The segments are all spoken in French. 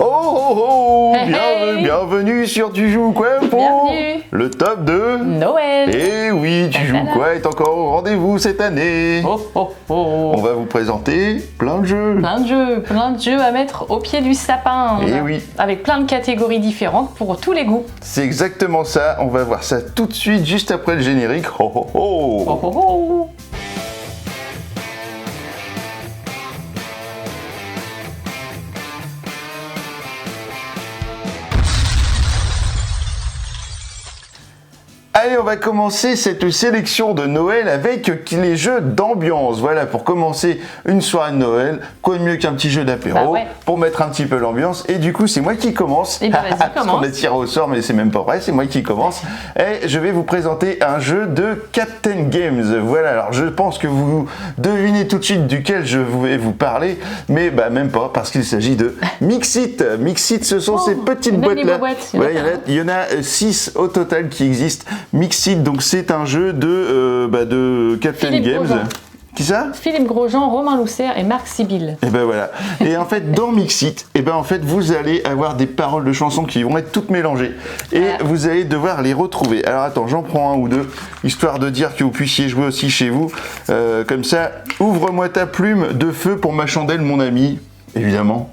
Oh oh oh, Hey, hey. bienvenue sur Tu joues quoi pour Bienvenue. le top de Noël. Eh oui, Tu joues quoi est encore au rendez-vous cette année. Oh oh oh. On va vous présenter plein de jeux. Plein de jeux à mettre au pied du sapin. Eh oui. Avec plein de catégories différentes pour tous les goûts. C'est exactement ça, on va voir ça tout de suite juste après le générique. Oh oh oh. Oh oh oh. Allez, on va commencer cette sélection de Noël avec les jeux d'ambiance. Voilà, pour commencer une soirée de Noël, quoi de mieux qu'un petit jeu d'apéro Bah ouais. pour mettre un petit peu l'ambiance. Et du coup, c'est moi qui commence. Eh ben, vas-y, Parce commence. qu'on a tiré au sort, mais c'est même pas vrai, c'est moi qui commence. Et je vais vous présenter un jeu de Captain Games. Voilà, alors je pense que vous devinez tout de suite duquel je vais vous parler, mais bah même pas, parce qu'il s'agit de Mixit. Mixit, ce sont ces petites une belle boîtes-là. boîte. Voilà, il y en a 6 au total qui existent. Mixit, donc c'est un jeu de Captain Philippe Games. Grosjean. Qui ça? Philippe Grosjean, Romain Lousser et Marc Sibyl. Et ben voilà. Et en fait, dans Mixit, et ben en fait, vous allez avoir des paroles de chansons qui vont être toutes mélangées. Et vous allez devoir les retrouver. Alors attends, j'en prends un ou deux, histoire de dire que vous puissiez jouer aussi chez vous. Comme ça, ouvre-moi ta plume de feu pour ma chandelle, mon ami. Évidemment.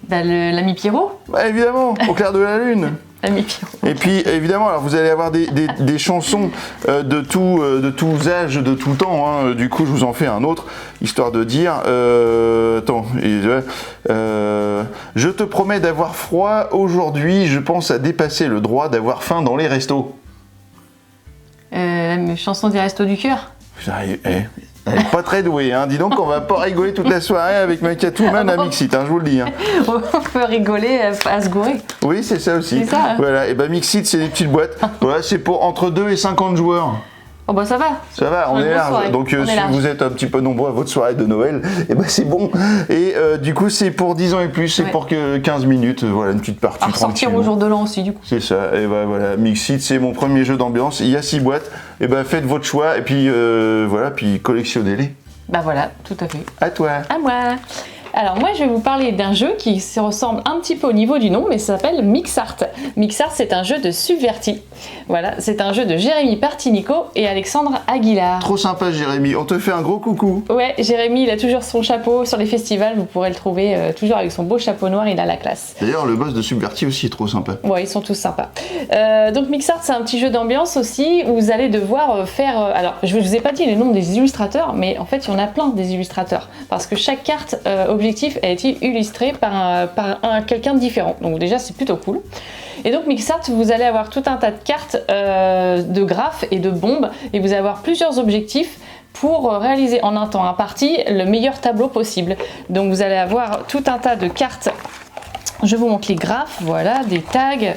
L'ami Pierrot. Bah, évidemment, au clair de la lune. L'ami Pierrot. Et puis évidemment, alors vous allez avoir des chansons de tous âges, de tout temps. Hein. Du coup, je vous en fais un autre, histoire de dire. Je te promets d'avoir froid aujourd'hui. Je pense à dépasser le droit d'avoir faim dans les restos. La chanson des Restos du Cœur. Putain, elle est pas très douée, hein. Dis donc, on va pas rigoler toute la soirée avec ma Catwoman à Mixit, hein, je vous le dis. Hein. On peut rigoler à se gourer. Oui, c'est ça aussi. C'est ça. Voilà, et ben Mixit, c'est des petites boîtes. Voilà, c'est pour entre 2 et 50 joueurs. Oh bah ça va. Ça va, on est large. soirée. Donc On est si large. vous êtes un petit peu nombreux à votre soirée de Noël, et ben c'est bon. Et du coup, c'est pour 10 ans et plus, c'est Ouais. pour que 15 minutes, voilà, une petite partie À ressortir tranquille. au jour de l'an aussi du coup. C'est ça, et ben voilà, Mixit, c'est mon premier jeu d'ambiance. Il y a 6 boîtes, et ben faites votre choix, et puis voilà, puis collectionnez-les. Bah voilà, tout à fait. À toi. À moi. Alors moi je vais vous parler d'un jeu qui se ressemble un petit peu au niveau du nom, mais ça s'appelle Mixart. Mixart, c'est un jeu de Subverti. Voilà, c'est un jeu de Jérémy Partinico et Alexandre Aguilar. Trop sympa, Jérémy, on te fait un gros coucou. Ouais, Jérémy, il a toujours son chapeau sur les festivals, vous pourrez le trouver toujours avec son beau chapeau noir, il a la classe. D'ailleurs, le boss de Subverti aussi est trop sympa. Ouais, ils sont tous sympas. Donc Mixart, c'est un petit jeu d'ambiance aussi où vous allez devoir faire... alors, je vous ai pas dit les noms des illustrateurs, mais en fait, il y en a plein des illustrateurs. Parce que chaque carte objectif a été illustrée par quelqu'un de différent. Donc déjà, c'est plutôt cool. Et donc Mixart, vous allez avoir tout un tas de cartes de graphes et de bombes. Et vous allez avoir plusieurs objectifs pour réaliser en un temps imparti le meilleur tableau possible. Donc vous allez avoir tout un tas de cartes. Je vous montre les graphes, voilà, des tags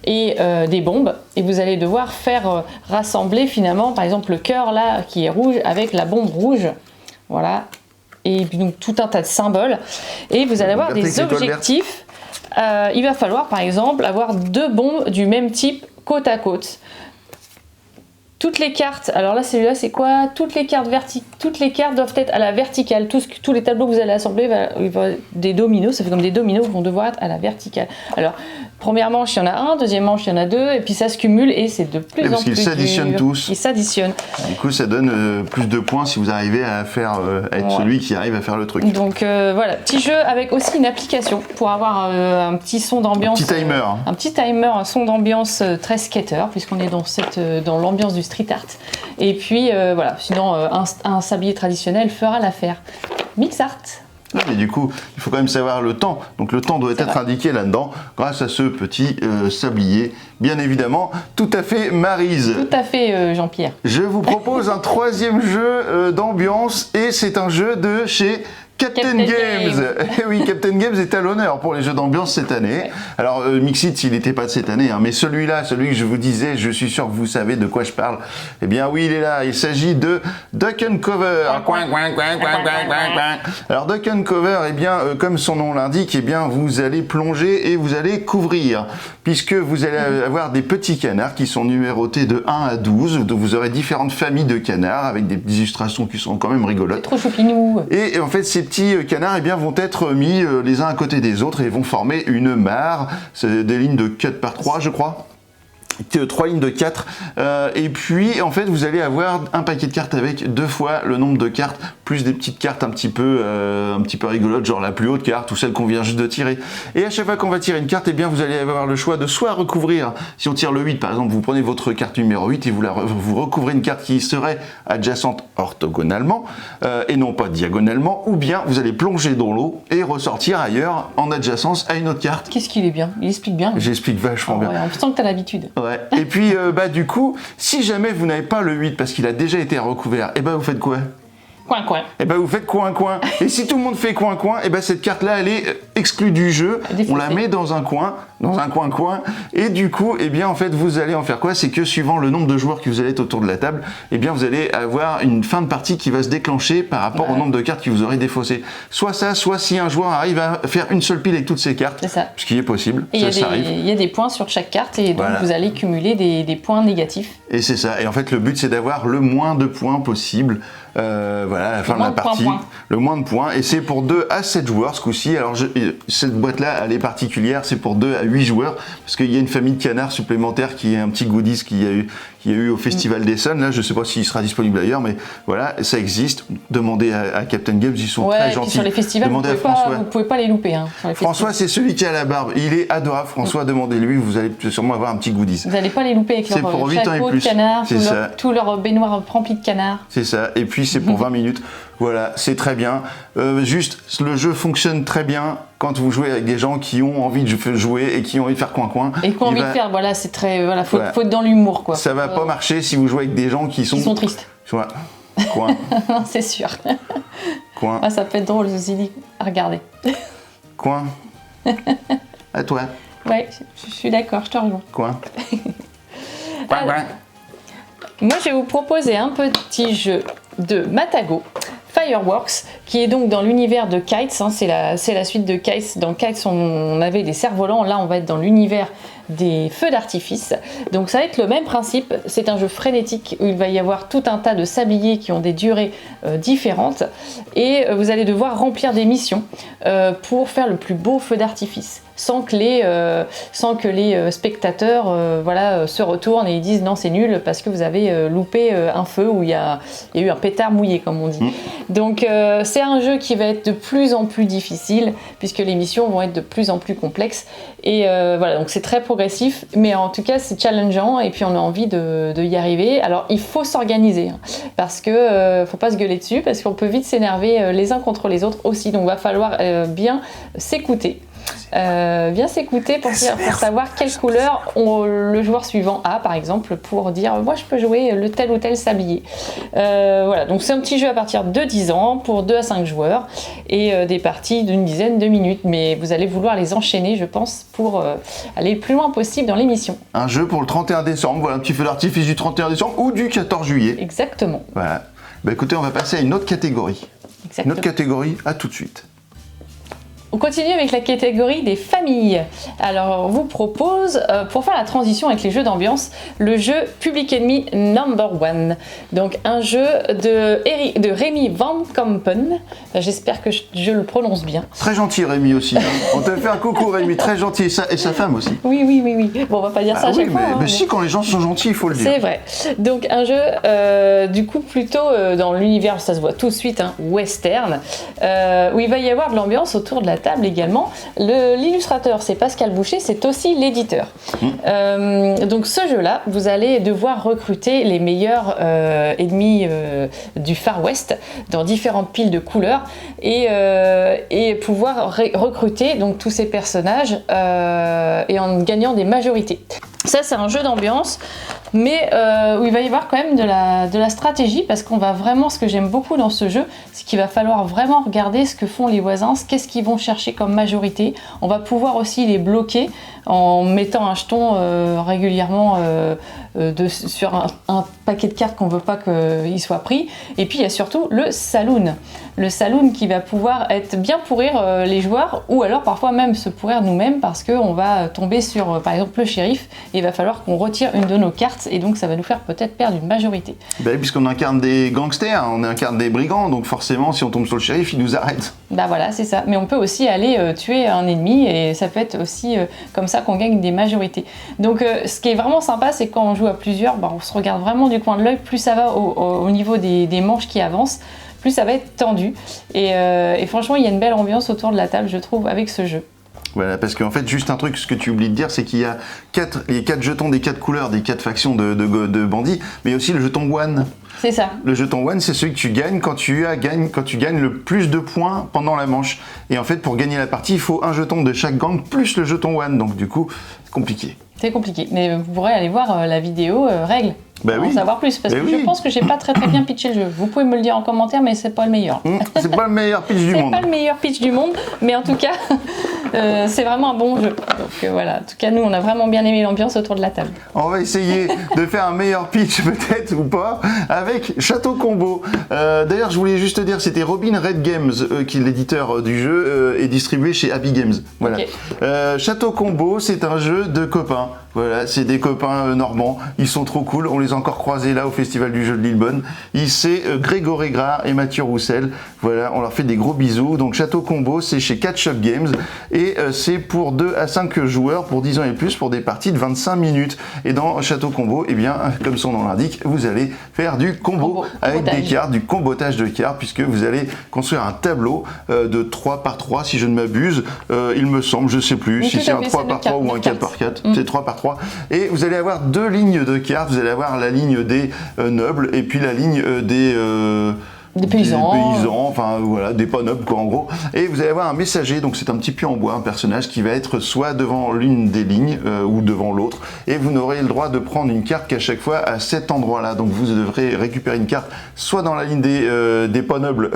et des bombes. Et vous allez devoir faire rassembler finalement, par exemple, le cœur là qui est rouge avec la bombe rouge. Voilà. Et puis donc tout un tas de symboles. Et vous allez avoir des objectifs. Il va falloir par exemple avoir 2 bombes du même type côte à côte. Toutes les cartes, alors là celui-là c'est quoi? Toutes les cartes doivent être à la verticale. Tous les tableaux que vous allez assembler, des dominos, ça fait comme des dominos, vont devoir être à la verticale. Alors, première manche il y en a un, deuxième manche il y en a 2, et puis ça se cumule et c'est de plus en plus parce qu'ils s'additionnent dur. tous. Ils s'additionnent. Du coup, ça donne plus de points si vous arrivez à être celui qui arrive à faire le truc. Donc voilà, petit jeu avec aussi une application pour avoir un petit son d'ambiance. Un petit timer. Un petit timer, un son d'ambiance très skater, puisqu'on est dans l'ambiance du street art. Et puis voilà, sinon un sablier traditionnel fera l'affaire. Mixart. Oui, mais du coup, il faut quand même savoir le temps. Donc le temps doit être indiqué là-dedans grâce à ce petit sablier. Bien évidemment, tout à fait Maryse. Tout à fait Jean-Pierre. Je vous propose un troisième jeu d'ambiance et c'est un jeu de chez Captain Games. Eh oui, Captain Games est à l'honneur pour les jeux d'ambiance cette année. Ouais. Alors Mixit, il n'était pas de cette année, hein, mais celui-là, celui que je vous disais, je suis sûr que vous savez de quoi je parle. Eh bien oui, il est là. Il s'agit de Duck and Cover. Alors Duck and Cover, eh bien comme son nom l'indique, eh bien vous allez plonger et vous allez couvrir, puisque vous allez avoir des petits canards qui sont numérotés de 1 à 12. Donc vous aurez différentes familles de canards avec des illustrations qui sont quand même rigolotes. Trop choupinou. Et en fait, ces petits canards eh bien, vont être mis les uns à côté des autres et vont former une mare. C'est des lignes de 4 par 3, je crois. 3 lignes de 4 et puis en fait vous allez avoir un paquet de cartes avec 2 fois le nombre de cartes plus des petites cartes un petit peu rigolotes, genre la plus haute carte ou celle qu'on vient juste de tirer, et à chaque fois qu'on va tirer une carte, et bien vous allez avoir le choix de soit recouvrir, si on tire le 8 par exemple, vous prenez votre carte numéro 8 et vous recouvrez une carte qui serait adjacente orthogonalement et non pas diagonalement, ou bien vous allez plonger dans l'eau et ressortir ailleurs en adjacence à une autre carte. Qu'est-ce qu'il est bien, il explique bien. J'explique vachement bien. Ouais, on sent que tu as l'habitude. Ouais. Et puis du coup, si jamais vous n'avez pas le 8 parce qu'il a déjà été recouvert, et ben vous faites quoi? Coin coin. Et ben vous faites coin coin. Et si tout le monde fait coin coin, et ben cette carte là elle est exclue du jeu. Défaussée. On la met dans un coin coin. Et du coup, et bien en fait vous allez en faire quoi? C'est que suivant le nombre de joueurs que vous allez être autour de la table, et bien vous allez avoir une fin de partie qui va se déclencher par rapport au nombre de cartes que vous aurez défaussées. Soit ça, soit si un joueur arrive à faire une seule pile avec toutes ses cartes. C'est ça. Ce qui est possible. Et ça arrive. il y a des points sur chaque carte et donc Voilà. vous allez cumuler des points négatifs. Et c'est ça. Et en fait, le but, c'est d'avoir le moins de points possible. Voilà, à la fin de la partie. Le moins de points. Et c'est pour 2 à 7 joueurs ce coup-ci. Alors, cette boîte-là, elle est particulière. C'est pour 2 à 8 joueurs. Parce qu'il y a une famille de canards supplémentaire qui est un petit goodies qu'il y a eu au Festival d'Essonne. Là, je ne sais pas s'il sera disponible ailleurs, mais voilà, ça existe. Demandez à Captain Games, ils sont très gentils. Sur les festivals, demandez vous pouvez pas les louper. Hein, François, c'est celui qui a la barbe. Il est adorable. François, demandez-lui. Vous allez sûrement avoir un petit goodies. Vous n'allez pas les louper avec leur chapeau de canard, tout leur baignoire rempli de canards. C'est ça. Et puis, c'est pour 20 minutes. Voilà, c'est très bien. Juste, le jeu fonctionne très bien quand vous jouez avec des gens qui ont envie de jouer et qui ont envie de faire coin-coin. Et qui ont envie de faire, voilà, c'est très... Voilà, faut être dans l'humour, quoi. Ça va pas marcher si vous jouez avec des gens qui sont tristes. Voilà. Coin. Non, c'est sûr. Coin. Ah, ça peut être drôle, ceci à regarder. Coin. À toi. Ouais, je suis d'accord, je te rejoins. Coin. Coin, coin. Moi, je vais vous proposer un petit jeu de Matago, Fireworks, qui est donc dans l'univers de Kites. Hein, c'est la suite de Kites. Dans Kites, on avait des cerfs-volants. Là, on va être dans l'univers des feux d'artifice. Donc ça va être le même principe. C'est un jeu frénétique où il va y avoir tout un tas de sabliers qui ont des durées différentes. Et vous allez devoir remplir des missions pour faire le plus beau feu d'artifice. Sans que les spectateurs se retournent et ils disent non, c'est nul parce que vous avez loupé un feu où il y a eu un pétard mouillé, comme on dit. Donc c'est un jeu qui va être de plus en plus difficile puisque les missions vont être de plus en plus complexes. Et voilà, donc c'est très progressif, mais en tout cas c'est challengeant et puis on a envie de y arriver. Alors il faut s'organiser parce que faut pas se gueuler dessus parce qu'on peut vite s'énerver les uns contre les autres aussi. Donc va falloir bien s'écouter. Bien s'écouter pour savoir quelle couleur le joueur suivant a, par exemple, pour dire moi je peux jouer le tel ou tel sablier. Voilà, donc c'est un petit jeu à partir de 10 ans pour 2 à 5 joueurs et des parties d'une dizaine de minutes, mais vous allez vouloir les enchaîner, je pense, pour aller le plus loin possible dans l'émission. Un jeu pour le 31 décembre, voilà, un petit feu d'artifice du 31 décembre ou du 14 juillet. Exactement. Voilà. Bah écoutez, on va passer à une autre catégorie. Exactement. Une autre catégorie, à tout de suite. On continue avec la catégorie des familles. Alors, on vous propose, pour faire la transition avec les jeux d'ambiance, le jeu Public Enemy No.1. Donc, un jeu de Rémi Van Kampen. J'espère que je le prononce bien. Très gentil, Rémi aussi. Hein. On te fait un coucou, Rémi. Très gentil. Et sa femme aussi. Oui. Bon, on va pas dire ça à chaque fois. Mais si, quand les gens sont gentils, il faut le dire. C'est vrai. Donc, un jeu, du coup, plutôt dans l'univers, ça se voit tout de suite, western, où il va y avoir de l'ambiance autour de la table également. L'illustrateur, c'est Pascal Boucher, c'est aussi l'éditeur. Donc ce jeu-là, vous allez devoir recruter les meilleurs ennemis du Far West dans différentes piles de couleurs et pouvoir recruter donc tous ces personnages et en gagnant des majorités. Ça, c'est un jeu d'ambiance, mais où il va y avoir quand même de la stratégie, parce qu'on va vraiment, ce que j'aime beaucoup dans ce jeu, c'est qu'il va falloir vraiment regarder ce que font les voisins, qu'est-ce qu'ils vont chercher comme majorité. On va pouvoir aussi les bloquer en mettant un jeton régulièrement sur un paquet de cartes qu'on ne veut pas qu'il soit pris. Et puis il y a surtout le saloon. Le saloon qui va pouvoir être bien pourrir les joueurs, ou alors parfois même se pourrir nous-mêmes parce qu'on va tomber sur par exemple le shérif et il va falloir qu'on retire une de nos cartes cartes et donc ça va nous faire peut-être perdre une majorité. Bah oui, puisqu'on incarne des gangsters, on incarne des brigands, donc forcément si on tombe sur le shérif, il nous arrête. Bah voilà, c'est ça. Mais on peut aussi aller tuer un ennemi et ça peut être aussi comme ça qu'on gagne des majorités. Donc ce qui est vraiment sympa, c'est quand on joue à plusieurs, bah, on se regarde vraiment du coin de l'œil, plus ça va au niveau des manches qui avancent, plus ça va être tendu. Et franchement, il y a une belle ambiance autour de la table, je trouve, avec ce jeu. Voilà, parce qu'en fait, juste un truc, ce que tu oublies de dire, c'est qu'il y a les 4 jetons des 4 couleurs, des 4 factions de bandits, mais il y a aussi le jeton One. C'est ça. Le jeton One, c'est celui que tu gagnes quand tu gagnes le plus de points pendant la manche. Et en fait, pour gagner la partie, il faut un jeton de chaque gang plus le jeton One. Donc du coup, c'est compliqué. C'est compliqué, mais vous pourrez aller voir la vidéo règle. Bah pour en savoir plus, parce que oui. je pense que j'ai pas très bien pitché le jeu. Vous pouvez me le dire en commentaire, mais c'est pas le meilleur. C'est pas le meilleur pitch du monde. C'est pas le meilleur pitch du monde, mais en tout cas, c'est vraiment un bon jeu. Donc voilà, en tout cas, nous, on a vraiment bien aimé l'ambiance autour de la table. On va essayer de faire un meilleur pitch, peut-être, ou pas, avec Château Combo. D'ailleurs, je voulais juste dire, c'était Robin Red Games, qui est l'éditeur du jeu, et distribué chez Happy Games. Voilà. Okay. Château Combo, c'est un jeu de copains. Voilà, c'est des copains normands, ils sont trop cool, on les a encore croisés là au Festival du jeu de Lillebonne. C'est Grégory Gras et Mathieu Roussel, voilà, on leur fait des gros bisous. Donc Château Combo, c'est chez Catch Up Games et c'est pour 2 à 5 joueurs, pour 10 ans et plus, pour des parties de 25 minutes. Et dans Château Combo, eh bien, comme son nom l'indique, vous allez faire du combo avec des cartes, du combotage de cartes, puisque vous allez construire un tableau de 3 par 3, si je ne m'abuse, il me semble, je sais plus, si c'est un 3 par 3 ou un 4 par 4, c'est 3 par 3. Et vous allez avoir 2 lignes de cartes, vous allez avoir la ligne des nobles et puis la ligne des paysans, enfin voilà, des pas nobles quoi en gros. Et vous allez avoir un messager, donc c'est un petit pion en bois, un personnage qui va être soit devant l'une des lignes ou devant l'autre. Et vous n'aurez le droit de prendre une carte qu'à chaque fois à cet endroit-là. Donc vous devrez récupérer une carte soit dans la ligne des pas nobles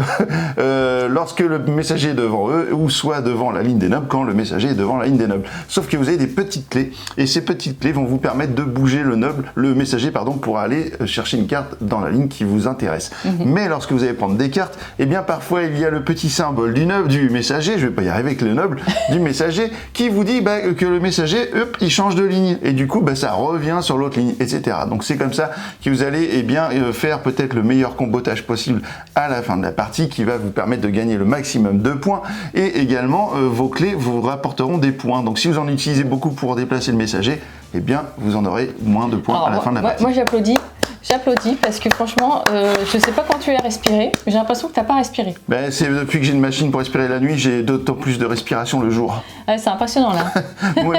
lorsque le messager est devant eux, ou soit devant la ligne des nobles quand le messager est devant la ligne des nobles. Sauf que vous avez des petites clés, et ces petites clés vont vous permettre de bouger le messager pour aller chercher une carte dans la ligne qui vous intéresse. Mais lorsque vous allez prendre des cartes, et bien parfois il y a le petit symbole du messager, je vais pas y arriver avec le noble, du messager qui vous dit que le messager, il change de ligne, et du coup ça revient sur l'autre ligne, etc. Donc c'est comme ça que vous allez faire peut-être le meilleur combotage possible à la fin de la partie, qui va vous permettre de gagner le maximum de points, et également vos clés vous rapporteront des points. Donc si vous en utilisez beaucoup pour déplacer le messager, eh bien vous en aurez moins de points à la fin de la partie. Moi j'applaudis parce que franchement, je sais pas quand tu as respiré, mais j'ai l'impression que tu n'as pas respiré. C'est depuis que j'ai une machine pour respirer la nuit, j'ai d'autant plus de respiration le jour. Ouais, c'est impressionnant là.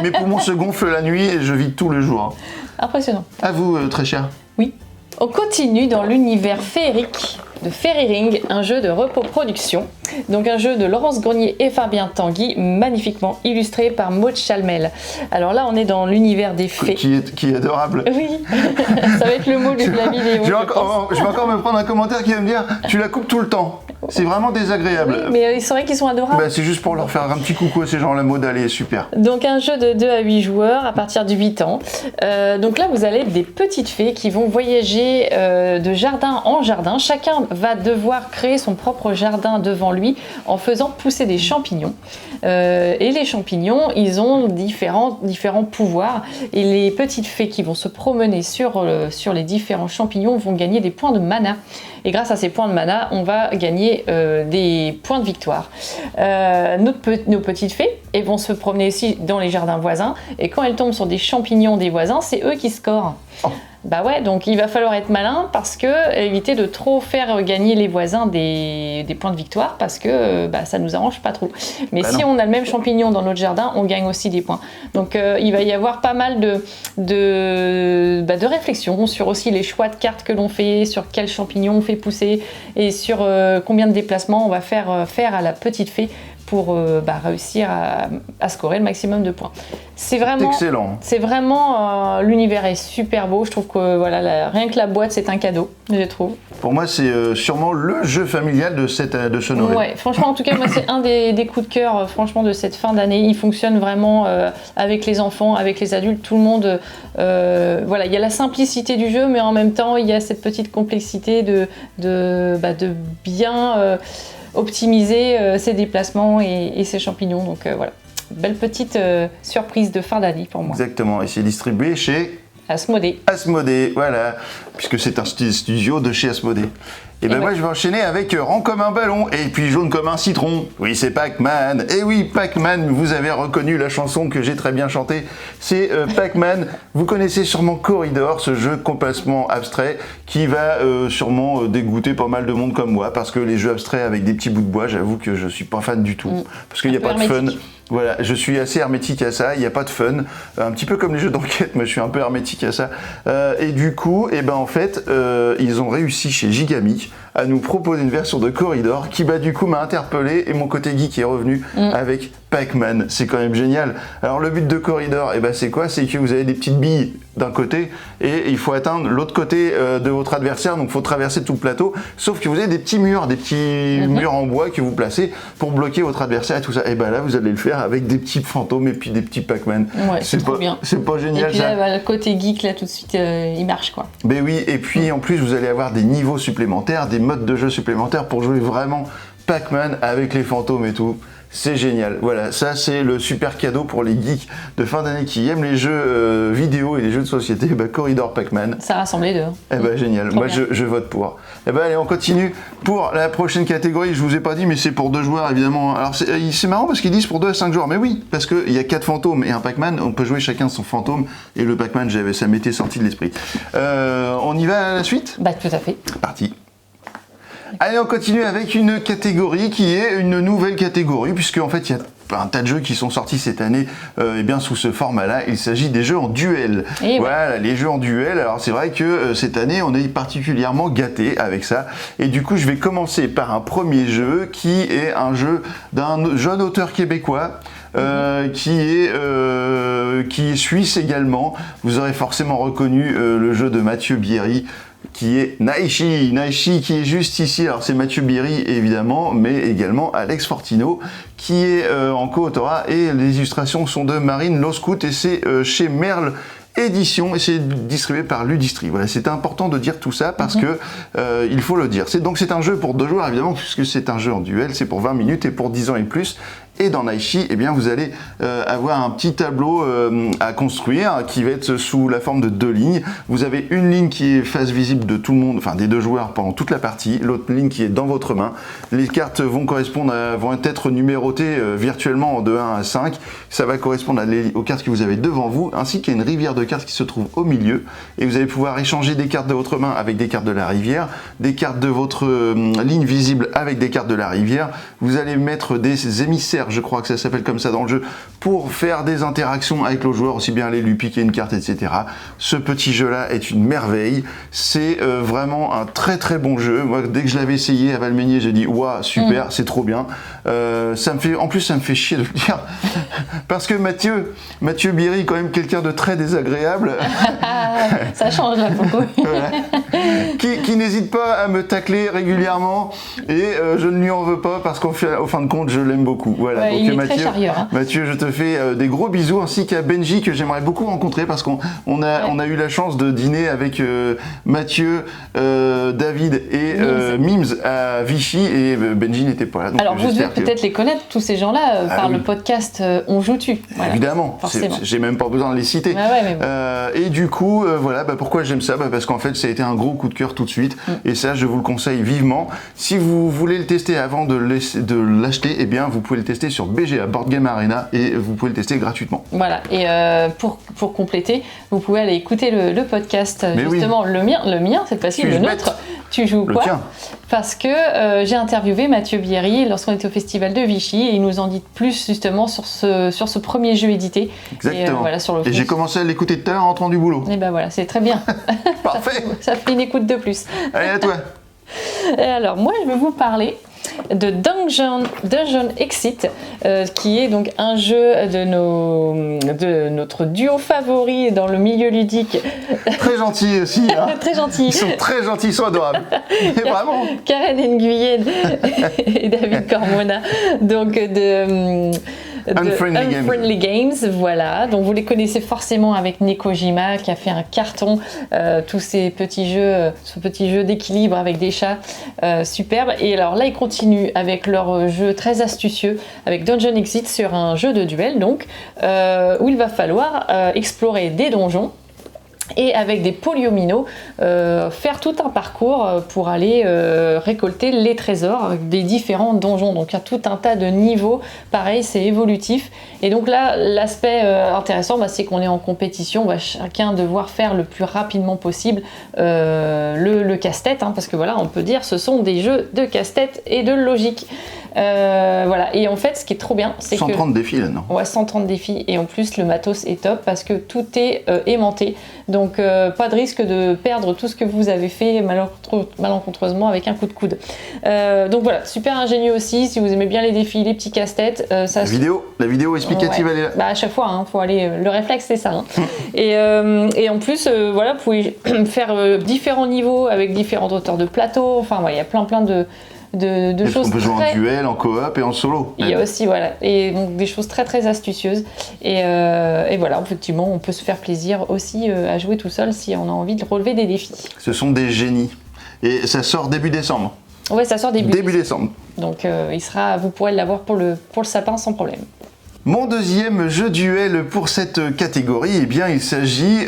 Mes poumons se gonflent la nuit et je vis tout le jour. Impressionnant. À vous, très cher. Oui. On continue dans l'univers féerique de Fairy Ring, un jeu de repos-production. Donc un jeu de Laurence Grenier et Fabien Tanguy, magnifiquement illustré par Maud Chalmel. Alors là, on est dans l'univers des fées. Qui est adorable. Oui, ça va être le mot de la vidéo. Je vais encore me prendre un commentaire qui va me dire « Tu la coupes tout le temps ». C'est vraiment désagréable. Oui, mais c'est vrai qu'ils sont adorables. C'est juste pour leur faire un petit coucou à ces gens, la Maud, elle est super. Donc un jeu de 2 à 8 joueurs à partir de 8 ans. Donc là, vous avez des petites fées qui vont voyager de jardin en jardin. Chacun va devoir créer son propre jardin devant lui en faisant pousser des champignons. Et les champignons, ils ont différents pouvoirs. Et les petites fées qui vont se promener sur les différents champignons vont gagner des points de mana. Et grâce à ces points de mana, on va gagner des points de victoire. Nos petites fées, elles vont se promener aussi dans les jardins voisins. Et quand elles tombent sur des champignons des voisins, c'est eux qui scorent. Oh. Bah ouais, donc il va falloir être malin parce que éviter de trop faire gagner les voisins des points de victoire parce que ça nous arrange pas trop. Mais si on a le même champignon dans notre jardin, on gagne aussi des points. Donc il va y avoir pas mal de réflexion sur aussi les choix de cartes que l'on fait, sur quel champignon on fait pousser et sur combien de déplacements on va faire à la petite fée pour réussir à scorer le maximum de points. C'est vraiment excellent. C'est vraiment l'univers est super beau. Je trouve que rien que la boîte c'est un cadeau, je trouve. Pour moi, c'est sûrement le jeu familial de ce Noël. Ouais, franchement, en tout cas, moi c'est un des coups de cœur, franchement, de cette fin d'année. Il fonctionne vraiment avec les enfants, avec les adultes, tout le monde. Il y a la simplicité du jeu, mais en même temps, il y a cette petite complexité de bien optimiser ses déplacements et ses champignons. Donc voilà, belle petite surprise de fin d'année pour moi. Exactement, et c'est distribué chez Asmodée. Asmodée, voilà, puisque c'est un studio de chez Asmodée. Et ben moi je vais enchaîner avec rond comme un ballon et puis jaune comme un citron. Oui, c'est Pac-Man. Et oui, Pac-Man, vous avez reconnu la chanson que j'ai très bien chantée. C'est Pac-Man. Vous connaissez sûrement Corridor, ce jeu complètement abstrait qui va sûrement dégoûter pas mal de monde comme moi parce que les jeux abstraits avec des petits bouts de bois, j'avoue que je suis pas fan du tout. Parce qu'il n'y a pas de fun. Voilà, je suis assez hermétique à ça, il n'y a pas de fun, un petit peu comme les jeux d'enquête, mais je suis un peu hermétique à ça. Et du coup, en fait, ils ont réussi chez Gigamic à nous proposer une version de Corridor qui du coup m'a interpellé et mon côté geek est revenu avec Pac-Man. C'est quand même génial. Alors le but de Corridor, c'est quoi? C'est que vous avez des petites billes d'un côté et il faut atteindre l'autre côté de votre adversaire, donc il faut traverser tout le plateau, sauf que vous avez des petits murs murs en bois que vous placez pour bloquer votre adversaire et tout ça. Et là vous allez le faire avec des petits fantômes et puis des petits Pac-Man. Ouais, c'est trop bien. C'est pas génial. Et puis là, le côté geek là tout de suite il marche quoi. Ben oui, et puis en plus vous allez avoir des niveaux supplémentaires, des modes de jeu supplémentaires pour jouer vraiment Pac-Man avec les fantômes et tout. C'est génial. Voilà, ça c'est le super cadeau pour les geeks de fin d'année qui aiment les jeux vidéo et les jeux de société. Corridor Pac-Man. Ça rassemble les deux. Génial. Trop Moi bien. je vote pour. Allez, on continue pour la prochaine catégorie. Je vous ai pas dit, mais c'est pour 2 joueurs évidemment. Alors c'est marrant parce qu'ils disent pour 2 à 5 joueurs. Mais oui, parce qu'il y a 4 fantômes et un Pac-Man. On peut jouer chacun son fantôme. Et le Pac-Man, ça m'était sorti de l'esprit. On y va à la suite? Tout à fait. Parti. Allez, on continue avec une catégorie qui est une nouvelle catégorie, puisque en fait il y a un tas de jeux qui sont sortis cette année sous ce format-là. Il s'agit des jeux en duel. Et voilà, les jeux en duel. Alors c'est vrai que cette année on est particulièrement gâtés avec ça. Et du coup je vais commencer par un premier jeu qui est un jeu d'un jeune auteur québécois. Qui est suisse également. Vous aurez forcément reconnu le jeu de Mathieu Bierry qui est Naishi qui est juste ici. Alors c'est Mathieu Bierry évidemment, mais également Alex Fortino qui est en co-autorat et les illustrations sont de Marine Loscout et c'est chez Merle Édition et c'est distribué par Ludistri. Voilà, c'est important de dire tout ça parce que il faut le dire. C'est un jeu pour 2 joueurs évidemment puisque c'est un jeu en duel, c'est pour 20 minutes et pour 10 ans et plus. Et dans Naishi, vous allez avoir un petit tableau à construire qui va être sous la forme de 2 lignes. Vous avez une ligne qui est face visible de tout le monde, enfin des 2 joueurs pendant toute la partie, l'autre ligne qui est dans votre main. Les cartes vont être numérotées virtuellement de 1 à 5. Ça va correspondre aux cartes que vous avez devant vous, ainsi qu'il y a une rivière de cartes qui se trouve au milieu. Et vous allez pouvoir échanger des cartes de votre main avec des cartes de la rivière, des cartes de votre ligne visible avec des cartes de la rivière. Vous allez mettre des émissaires, je crois que ça s'appelle comme ça dans le jeu, pour faire des interactions avec le joueur, aussi bien aller lui piquer une carte, etc. Ce petit jeu-là est une merveille. C'est vraiment un très très bon jeu. Moi, dès que je l'avais essayé à Valmeinier, j'ai dit waouh, super, c'est trop bien. En plus, ça me fait chier de le dire parce que Mathieu Bierry est quand même quelqu'un de très désagréable. Ça change là beaucoup. Voilà. Qui n'hésite pas à me tacler régulièrement et je ne lui en veux pas parce qu'au fin de compte, je l'aime beaucoup. Voilà. Ouais, il est très charrieur. Hein. Mathieu, je te fais des gros bisous ainsi qu'à Benji que j'aimerais beaucoup rencontrer parce qu'on a eu la chance de dîner avec Mathieu, David et Mims à Vichy et Benji n'était pas là. Donc alors vous devez peut-être les connaître tous ces gens-là par le podcast On Joue-tu. Voilà. Évidemment, j'ai même pas besoin de les citer. Et du coup, pourquoi j'aime ça? Parce qu'en fait, ça a été un gros coup de cœur tout de suite. Et ça, je vous le conseille vivement. Si vous voulez le tester avant de l'acheter, vous pouvez le tester sur BGA Board Game Arena et vous pouvez le tester gratuitement. Voilà. Et pour compléter, vous pouvez aller écouter le podcast, justement le mien cette fois-ci, le nôtre. Tu joues quoi? Parce que j'ai interviewé Mathieu Bierry lorsqu'on était au Festival de Vichy et il nous en dit plus justement sur ce premier jeu édité. Exactement. Et j'ai commencé à l'écouter tout à l'heure en rentrant du boulot. Et voilà, c'est très bien. Parfait. Ça fait une écoute de plus. Allez, à toi. Et alors, moi, je vais vous parler de Dungeon Exit, qui est donc un jeu de notre duo favori dans le milieu ludique. Très gentil aussi. Hein. Très gentil. Ils sont très gentils, ils sont adorables. Et vraiment. Karen Nguyen et David Cormona. Donc Unfriendly Games, voilà. Donc vous les connaissez forcément avec Nekojima qui a fait un carton, tous ces petits jeux, ce petit jeu d'équilibre avec des chats, superbe. Et alors là ils continuent avec leur jeu très astucieux avec Dungeon Exit sur un jeu de duel donc où il va falloir explorer des donjons. et avec des polyomino, faire tout un parcours pour aller récolter les trésors des différents donjons. Donc il y a tout un tas de niveaux, pareil c'est évolutif. Et donc là l'aspect intéressant c'est qu'on est en compétition, on va chacun devoir faire le plus rapidement possible le casse-tête, parce que voilà, on peut dire ce sont des jeux de casse-tête et de logique. Voilà, et en fait ce qui est trop bien c'est 130 défis là, non? Ouais, 130 défis, et en plus le matos est top parce que tout est aimanté, donc pas de risque de perdre tout ce que vous avez fait malencontreusement avec un coup de coude. Donc voilà, super ingénieux aussi, si vous aimez bien les défis, les petits casse-têtes. La vidéo explicative, elle est là. À chaque fois, faut aller, le réflexe c'est ça. Et en plus, voilà, vous pouvez faire différents niveaux avec différentes hauteurs de plateau, enfin il y a plein de choses. On peut jouer en duel, en coop et en solo. Il y a aussi, voilà, et donc des choses très très astucieuses. Et voilà, effectivement, on peut se faire plaisir aussi à jouer tout seul si on a envie de relever des défis. Ce sont des génies. Et ça sort début décembre. Ouais, ça sort début décembre. Donc vous pourrez l'avoir pour le sapin sans problème. Mon deuxième jeu duel pour cette catégorie, eh bien, il s'agit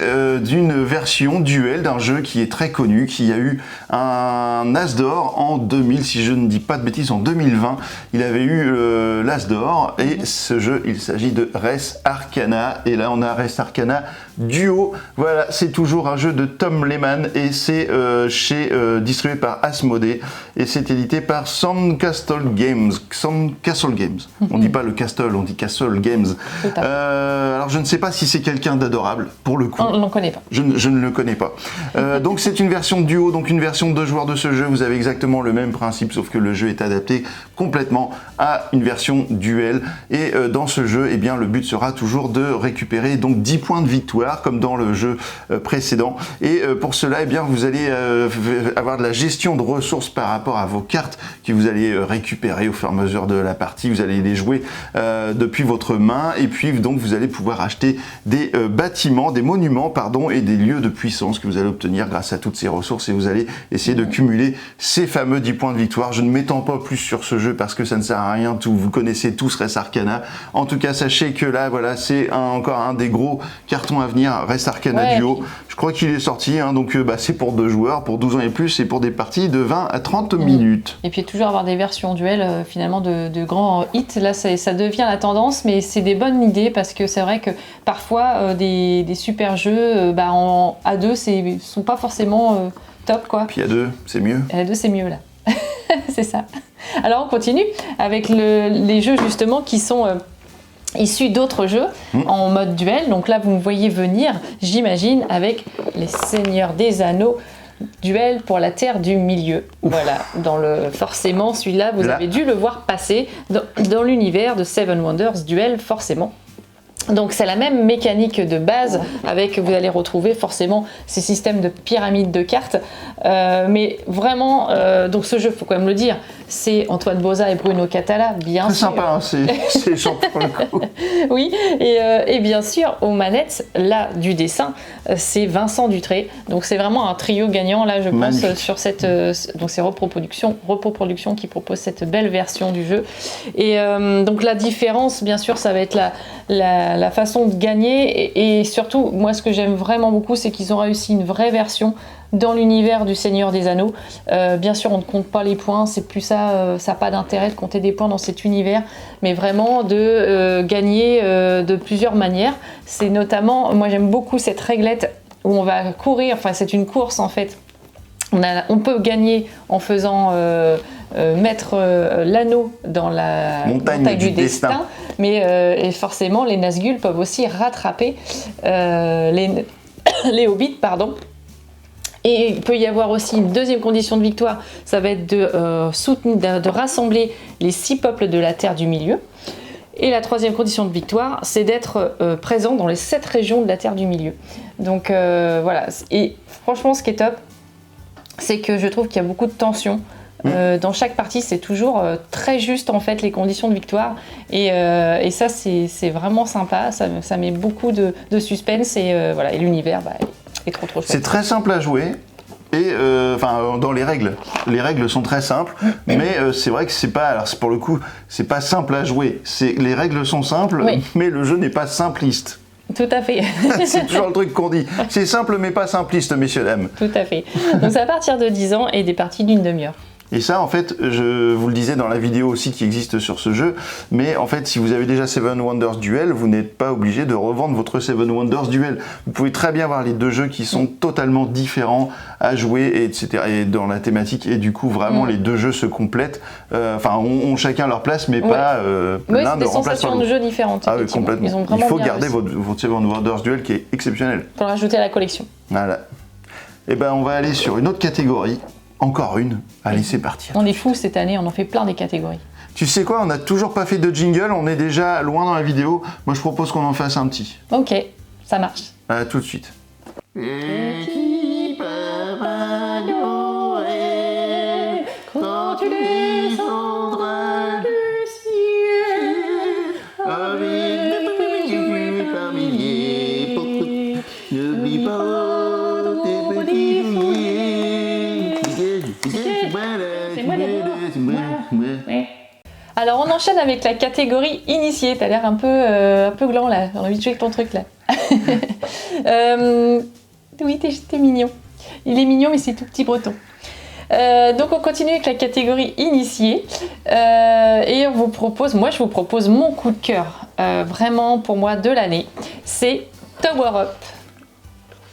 d'une version duel d'un jeu qui est très connu, qui a eu un As d'or en 2000, si je ne dis pas de bêtises, en 2020. Il avait eu l'As d'or, et ce jeu, il s'agit de Res Arcana. Et là, on a Res Arcana Duo. Voilà, c'est toujours un jeu de Tom Lehmann, et c'est distribué par Asmodée, et c'est édité par Sandcastle Games. On dit pas le Castle, on dit Castle Games. Alors je ne sais pas si c'est quelqu'un d'adorable, pour le coup. On ne connaît pas. Je ne le connais pas. Donc c'est une version duo, donc une version 2 joueurs de ce jeu. Vous avez exactement le même principe, sauf que le jeu est adapté complètement à une version duel. Et dans ce jeu, eh bien, le but sera toujours de récupérer donc 10 points de victoire, comme dans le jeu précédent. Et pour cela, eh bien, vous allez avoir de la gestion de ressources par rapport à vos cartes que vous allez récupérer au fur et à mesure de la partie. Vous allez les jouer depuis votre main, et puis donc vous allez pouvoir acheter des bâtiments, des monuments, pardon, et des lieux de puissance que vous allez obtenir grâce à toutes ces ressources, et vous allez essayer de cumuler ces fameux 10 points de victoire. Je ne m'étends pas plus sur ce jeu parce que ça ne sert à rien, vous connaissez tous Res Arcana. En tout cas, sachez que là, voilà, c'est encore un des gros cartons à venir, Res Arcana Duo. Je crois qu'il est sorti, donc c'est pour 2 joueurs, pour 12 ans et plus, et pour des parties de 20 à 30 minutes. Et puis toujours avoir des versions duel finalement de grands hits, là ça devient la tendance, mais c'est des bonnes idées parce que c'est vrai que parfois des super jeux à 2 sont pas forcément top quoi. Puis à 2 c'est mieux. À 2 c'est mieux là. C'est ça. Alors on continue avec les jeux justement qui sont issus d'autres jeux en mode duel. Donc là vous me voyez venir, j'imagine, avec les Seigneurs des Anneaux. Duel pour la Terre du Milieu. Voilà, forcément celui-là vous avez dû le voir passer dans l'univers de Seven Wonders Duel, forcément. Donc c'est la même mécanique de base, avec vous allez retrouver forcément ces systèmes de pyramides de cartes, mais vraiment donc ce jeu, faut quand même le dire, c'est Antoine Boza et Bruno Catala, bien sûr. C'est sympa, c'est chiant pour le coup. Oui, et bien sûr aux manettes là du dessin, c'est Vincent Dutré. Donc c'est vraiment un trio gagnant là, je pense, sur cette donc c'est Reproproduction qui propose cette belle version du jeu. Et donc la différence, bien sûr, ça va être la façon de gagner, et surtout moi ce que j'aime vraiment beaucoup, c'est qu'ils ont réussi une vraie version dans l'univers du Seigneur des Anneaux. Bien sûr on ne compte pas les points, c'est plus ça n'a pas d'intérêt de compter des points dans cet univers, mais vraiment de gagner de plusieurs manières. C'est notamment, moi j'aime beaucoup cette réglette où on va courir, enfin c'est une course en fait. On peut gagner en faisant mettre l'anneau dans la montagne du destin, mais et forcément les Nazgûl peuvent aussi rattraper les hobbits, pardon. Et il peut y avoir aussi une deuxième condition de victoire, ça va être de rassembler les 6 peuples de la Terre du Milieu. Et la troisième condition de victoire, c'est d'être présent dans les 7 régions de la Terre du Milieu. Donc voilà, et franchement ce qui est top, c'est que je trouve qu'il y a beaucoup de tension. Dans chaque partie, c'est toujours très juste en fait les conditions de victoire, et ça c'est vraiment sympa, ça met beaucoup de suspense, et voilà, et l'univers est trop chouette. C'est très simple à jouer. Et dans les règles sont très simples, mais c'est vrai que c'est pas, alors pour le coup, c'est pas simple à jouer. Les règles sont simples, mais le jeu n'est pas simpliste. Tout à fait. C'est toujours le truc qu'on dit. C'est simple mais pas simpliste, messieurs, dames. Tout à fait. Donc c'est à partir de 10 ans et des parties d'une demi-heure. Et ça, en fait, je vous le disais dans la vidéo aussi qui existe sur ce jeu, mais en fait, si vous avez déjà Seven Wonders Duel, vous n'êtes pas obligé de revendre votre Seven Wonders Duel. Vous pouvez très bien avoir les deux jeux qui sont totalement différents à jouer, et etc. Et dans la thématique, et du coup, vraiment, les deux jeux se complètent. Enfin, ont chacun leur place, mais pas l'un ne remplace pas l'autre. C'est des sensations de jeu différentes. Ah oui, complètement. Ils ont vraiment Il faut bien garder réussi. votre Seven Wonders Duel qui est exceptionnel. Pour le rajouter à la collection. Voilà. Et ben, on va aller sur une autre catégorie. Encore une. Allez, c'est parti. On est fous cette année, on en fait plein des catégories. Tu sais quoi, on n'a toujours pas fait de jingle, on est déjà loin dans la vidéo. Moi, je propose qu'on en fasse un petit. Ok, ça marche. À tout de suite. Quand tu descendras du ciel avec des jouets par milliers, n'oublie pas tes petits jouets. Alors on enchaîne avec la catégorie initiée. T'as l'air un peu gland là. On a envie de jouer avec ton truc là. Oui, t'es mignon. Il est mignon mais c'est tout petit breton. Donc on continue avec la catégorie initiée et je vous propose mon coup de cœur, vraiment pour moi de l'année, c'est Tower Up.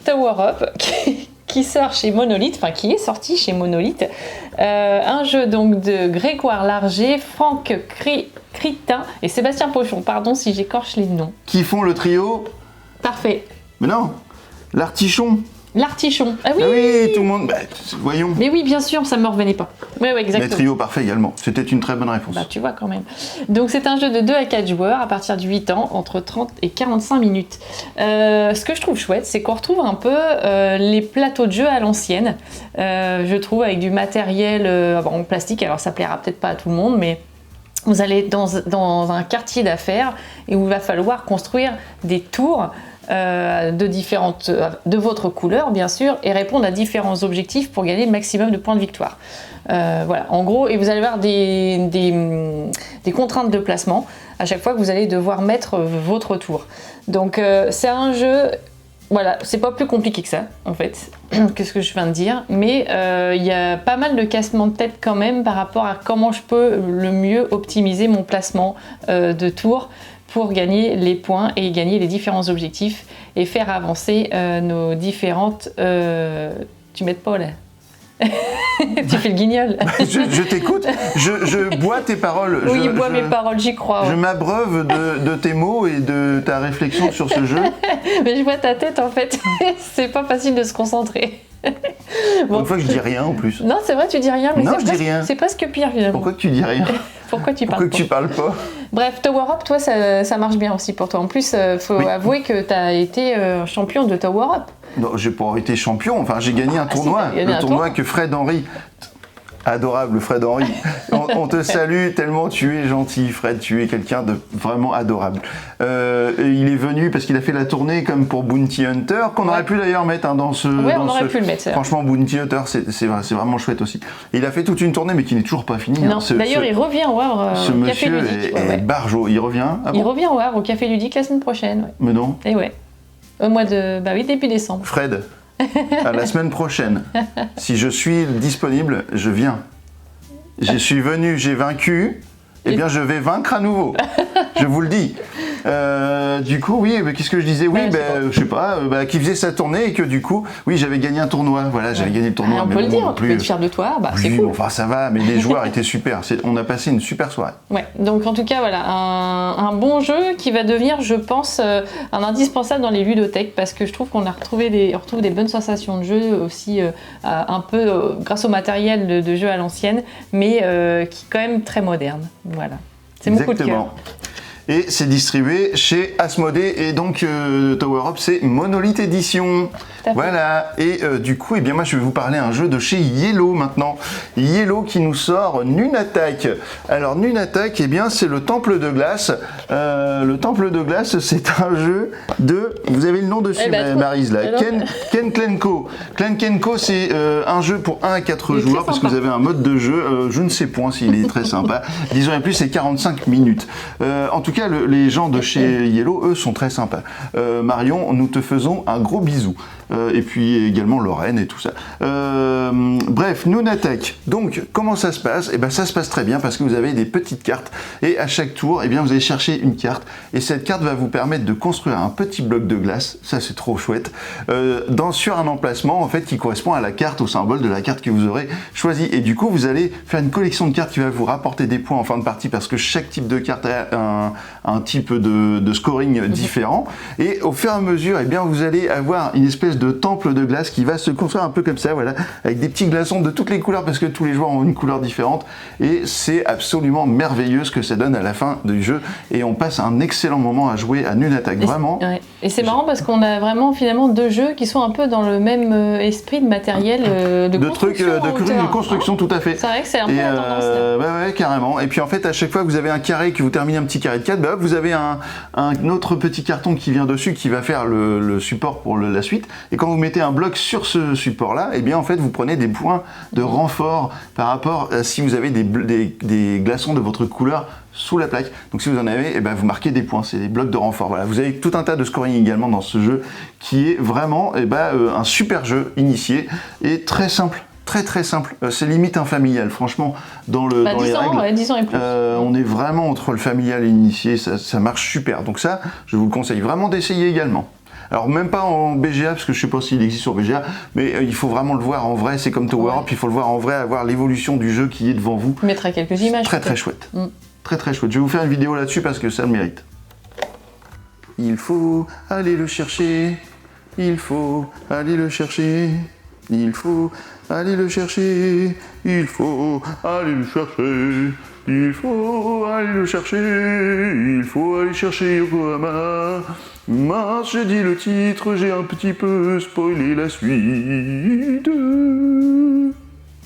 Tower Up qui sort chez Monolith, enfin qui est sorti chez Monolith, un jeu donc de Grégoire Larger, Franck Critin et Sébastien Pochon, pardon si j'écorche les noms. Qui font le trio? Parfait. Mais non, l'artichon. L'artichon. Ah oui, Ah oui, tout le monde. Bah, voyons. Mais oui, bien sûr, ça me revenait pas. Oui, exactement. Mais trio parfait également. C'était une très bonne réponse. Bah, tu vois quand même. Donc, c'est un jeu de 2 à 4 joueurs à partir de 8 ans, entre 30 et 45 minutes. Ce que je trouve chouette, c'est qu'on retrouve un peu les plateaux de jeu à l'ancienne. Je trouve avec du matériel en plastique. Alors, ça plaira peut-être pas à tout le monde, mais vous allez dans un quartier d'affaires et où il va falloir construire des tours de votre couleur bien sûr et répondre à différents objectifs pour gagner le maximum de points de victoire. Voilà, en gros, et vous allez avoir des contraintes de placement à chaque fois que vous allez devoir mettre votre tour. Donc c'est un jeu, voilà, c'est pas plus compliqué que ça en fait, que ce que je viens de dire, mais il y a pas mal de cassements de tête quand même par rapport à comment je peux le mieux optimiser mon placement de tour pour gagner les points et gagner les différents objectifs et faire avancer nos différentes... Tu m'aides pas là. Tu fais le guignol. Je t'écoute, je bois tes paroles. Oui, bois mes paroles, j'y crois. Ouais. Je m'abreuve de tes mots et de ta réflexion sur ce jeu. Mais je vois ta tête en fait, c'est pas facile de se concentrer. Bon. Une fois que je dis rien en plus. Non, c'est vrai, tu dis rien, mais non, je dis rien. C'est presque pire finalement. Pourquoi que tu dis rien? Pourquoi tu parles pas? Bref, Tower Up, toi, ça marche bien aussi pour toi. En plus, faut avouer que tu as été champion de Tower Up. Non, j'ai pas été champion. Enfin, j'ai gagné un tournoi. Le tournoi que Fred Henry... Adorable Fred Henry, on te salue tellement tu es gentil Fred, tu es quelqu'un de vraiment adorable. Il est venu parce qu'il a fait la tournée comme pour Bounty Hunter, qu'on aurait pu d'ailleurs mettre dans ce... Ouais, on aurait pu le mettre. Franchement, Bounty Hunter, c'est vraiment chouette aussi. Et il a fait toute une tournée mais qui n'est toujours pas finie. Non, d'ailleurs il revient au Havre au Café Ludique. Ce monsieur est barjo, il revient. Ah bon, il revient au Havre au Café Ludique la semaine prochaine. Ouais. Mais non. Et ouais, au mois de... Bah oui, début décembre. Fred, à la semaine prochaine. Si je suis disponible, je viens. Je suis venu, j'ai vaincu, eh bien je vais vaincre à nouveau. Je vous le dis. Du coup, oui, qu'est-ce que je disais? Oui, je sais pas, qui faisait sa tournée et que du coup, oui, j'avais gagné un tournoi. Voilà, j'avais gagné le tournoi. On peut le dire, on peut être fier de toi, oui, c'est cool. Enfin, ça va, mais les joueurs étaient super. On a passé une super soirée. Ouais, donc en tout cas, voilà, un bon jeu qui va devenir, je pense, un indispensable dans les ludothèques parce que je trouve qu'on retrouve des bonnes sensations de jeu aussi, un peu grâce au matériel de jeu à l'ancienne, mais qui est quand même très moderne. Voilà, c'est mon coup de cœur. Et c'est distribué chez Asmodée et donc Tower Up c'est Monolith Edition. fait. Voilà, et du coup, eh bien, moi je vais vous parler un jeu de chez Yellow maintenant. Yellow qui nous sort Nunatak. Alors Nunatak, eh bien, c'est le Temple de Glace. Le Temple de Glace, c'est un jeu de... Vous avez le nom dessus, Maryse, là. Ken Klenko. Ken Klenko, c'est un jeu pour 1 à 4 joueurs, parce que vous avez un mode de jeu, je ne sais point s'il est très sympa. Disons, et plus, c'est 45 minutes. En tout cas, les gens de chez Yellow, eux, sont très sympas. Marion, nous te faisons un gros bisou. Et puis également Lorraine et tout ça. Bref, Nunatak. Donc, comment ça se passe? Eh bien, ça se passe très bien parce que vous avez des petites cartes et à chaque tour, eh bien, vous allez chercher une carte et cette carte va vous permettre de construire un petit bloc de glace. Ça, c'est trop chouette. Sur un emplacement, en fait, qui correspond à la carte, au symbole de la carte que vous aurez choisie. Et du coup, vous allez faire une collection de cartes qui va vous rapporter des points en fin de partie parce que chaque type de carte a un type de scoring différent. Et au fur et à mesure, eh bien, vous allez avoir une espèce de temple de glace qui va se construire un peu comme ça, voilà, avec des petits glaçons de toutes les couleurs parce que tous les joueurs ont une couleur différente et c'est absolument merveilleux ce que ça donne à la fin du jeu et on passe un excellent moment à jouer à Nunatak, vraiment. Et c'est marrant parce qu'on a vraiment finalement deux jeux qui sont un peu dans le même esprit de matériel de construction, tout à fait. C'est vrai que c'est un peu la tendance là. Ouais, carrément. Et puis en fait, à chaque fois que vous avez un carré, que vous terminez un petit carré de 4, bah, vous avez un autre petit carton qui vient dessus qui va faire le support pour la suite. Et quand vous mettez un bloc sur ce support-là, eh bien en fait, vous prenez des points de renfort par rapport à si vous avez des glaçons de votre couleur sous la plaque. Donc si vous en avez, eh ben, vous marquez des points, c'est des blocs de renfort. Voilà, vous avez tout un tas de scoring également dans ce jeu qui est vraiment un super jeu initié et très simple. Très simple, c'est limite un familial, franchement, dans les règles. 10 ans et plus. On est vraiment entre le familial et l'initié, ça marche super. Donc ça, je vous le conseille vraiment d'essayer également. Alors même pas en BGA, parce que je sais pas s'il existe sur BGA, mais il faut vraiment le voir en vrai, c'est comme Tower Up, il faut le voir en vrai, avoir l'évolution du jeu qui est devant vous. Je mettrai quelques images. Très chouette. Très chouette. Je vais vous faire une vidéo là-dessus parce que ça le mérite. Il faut aller le chercher, il faut aller le chercher, il faut aller le chercher, il faut aller le chercher, il faut aller le chercher, il faut aller chercher Yokohama. Mince, j'ai dit le titre, j'ai un petit peu spoilé la suite.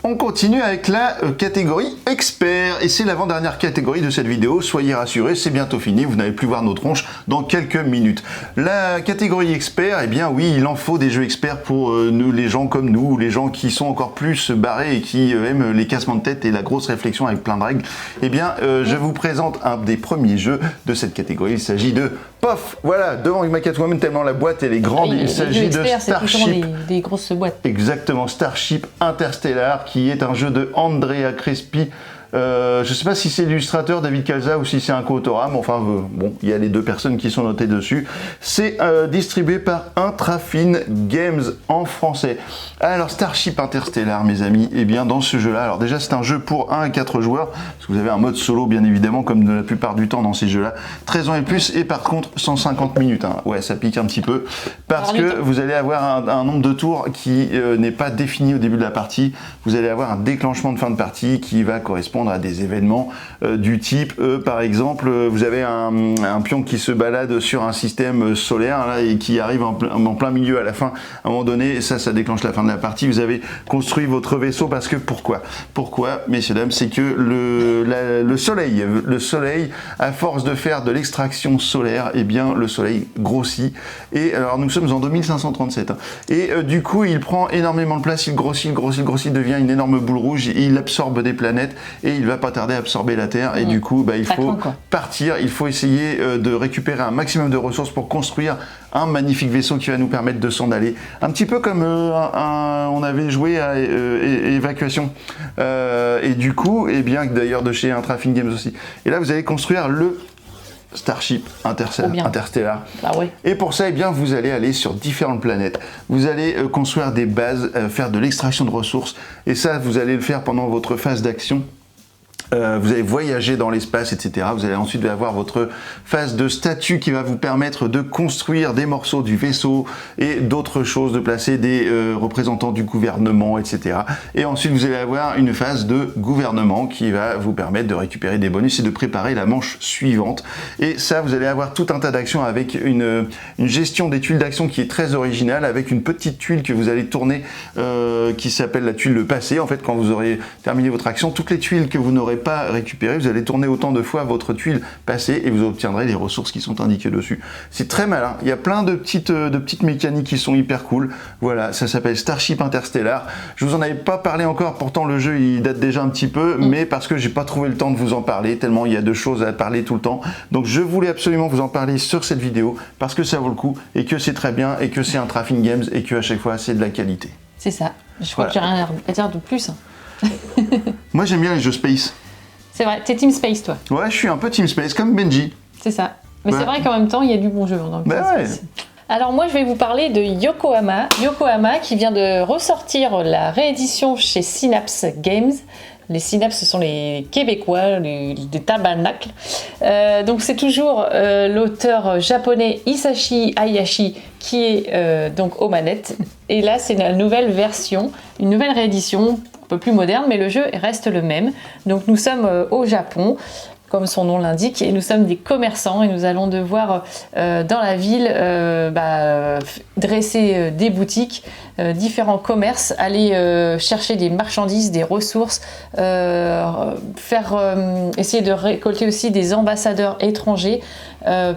On continue avec la catégorie expert et c'est l'avant-dernière catégorie de cette vidéo. Soyez rassurés, c'est bientôt fini, vous n'allez plus voir nos tronches dans quelques minutes. La catégorie expert, eh bien oui, il en faut des jeux experts pour nous, les gens comme nous, les gens qui sont encore plus barrés et qui aiment les cassements de tête et la grosse réflexion avec plein de règles. Eh bien, je vous présente un des premiers jeux de cette catégorie. Il s'agit de POF, voilà, devant ma Catwoman tellement la boîte elle est grande. Il s'agit de Starship. Des grosses boîtes. Exactement, Starship Interstellar, qui est un jeu de Andrea Crespi. Je ne sais pas si c'est l'illustrateur David Calza ou si c'est un co-autorat, mais enfin bon, il y a les deux personnes qui sont notées dessus. C'est distribué par Intrafine Games en français. Alors Starship Interstellar, mes amis, et bien dans ce jeu-là, alors déjà c'est un jeu pour 1 à 4 joueurs, parce que vous avez un mode solo bien évidemment, comme de la plupart du temps dans ces jeux-là, 13 ans et plus, et par contre 150 minutes, hein. Ouais, ça pique un petit peu, parce que vous allez avoir un nombre de tours qui n'est pas défini au début de la partie, vous allez avoir un déclenchement de fin de partie qui va correspondre à des événements du type, par exemple, vous avez un pion qui se balade sur un système solaire là, et qui arrive en plein milieu à la fin, à un moment donné, ça déclenche la fin de la partie, vous avez construit votre vaisseau parce que pourquoi, messieurs dames, c'est que le soleil, à force de faire de l'extraction solaire, eh bien le soleil grossit, et alors nous sommes en 2537, hein, et du coup il prend énormément de place, il grossit, devient une énorme boule rouge, il absorbe des planètes, et il va pas tarder à absorber la Terre, et du coup il faut partir, il faut essayer de récupérer un maximum de ressources pour construire un magnifique vaisseau qui va nous permettre de s'en aller. Un petit peu comme on avait joué à Évacuation. Et du coup, et bien d'ailleurs de chez Intrafine Games aussi. Et là, vous allez construire le Starship Interstellar. Ah ouais. Et pour ça, eh bien, vous allez aller sur différentes planètes. Vous allez construire des bases, faire de l'extraction de ressources. Et ça, vous allez le faire pendant votre phase d'action. Vous allez voyager dans l'espace, etc. Vous allez ensuite avoir votre phase de statue qui va vous permettre de construire des morceaux du vaisseau et d'autres choses, de placer des représentants du gouvernement, etc. Et ensuite, vous allez avoir une phase de gouvernement qui va vous permettre de récupérer des bonus et de préparer la manche suivante. Et ça, vous allez avoir tout un tas d'actions avec une gestion des tuiles d'action qui est très originale, avec une petite tuile que vous allez tourner qui s'appelle la tuile passée. En fait, quand vous aurez terminé votre action, toutes les tuiles que vous n'aurez pas récupérées, vous allez tourner autant de fois votre tuile passée et vous obtiendrez les ressources qui sont indiquées dessus. C'est très malin. Il y a plein de petites mécaniques qui sont hyper cool. Voilà, ça s'appelle Starship Interstellar. Je vous en avais pas parlé encore, pourtant le jeu il date déjà un petit peu, mais parce que j'ai pas trouvé le temps de vous en parler, tellement il y a de choses à parler tout le temps. Donc je voulais absolument vous en parler sur cette vidéo parce que ça vaut le coup et que c'est très bien et que c'est un Traffic Games et que à chaque fois c'est de la qualité. C'est ça. Je crois que j'ai rien à dire de plus. Moi j'aime bien les jeux space. C'est vrai, t'es Team Space toi. Ouais, je suis un peu Team Space comme Benji. C'est ça. Mais ouais. C'est vrai qu'en même temps il y a du bon jeu dans le Team Space. Alors moi je vais vous parler de Yokohama. Yokohama qui vient de ressortir la réédition chez Synapse Games. Les Synapse, ce sont les Québécois, des tabernacles. Donc c'est toujours l'auteur japonais Hisashi Hayashi qui est donc aux manettes. Et là c'est la nouvelle version, une nouvelle réédition, un peu plus moderne, mais le jeu reste le même. Donc nous sommes au Japon, comme son nom l'indique, et nous sommes des commerçants et nous allons devoir dans la ville dresser des boutiques, différents commerces, aller chercher des marchandises, des ressources, essayer de récolter aussi des ambassadeurs étrangers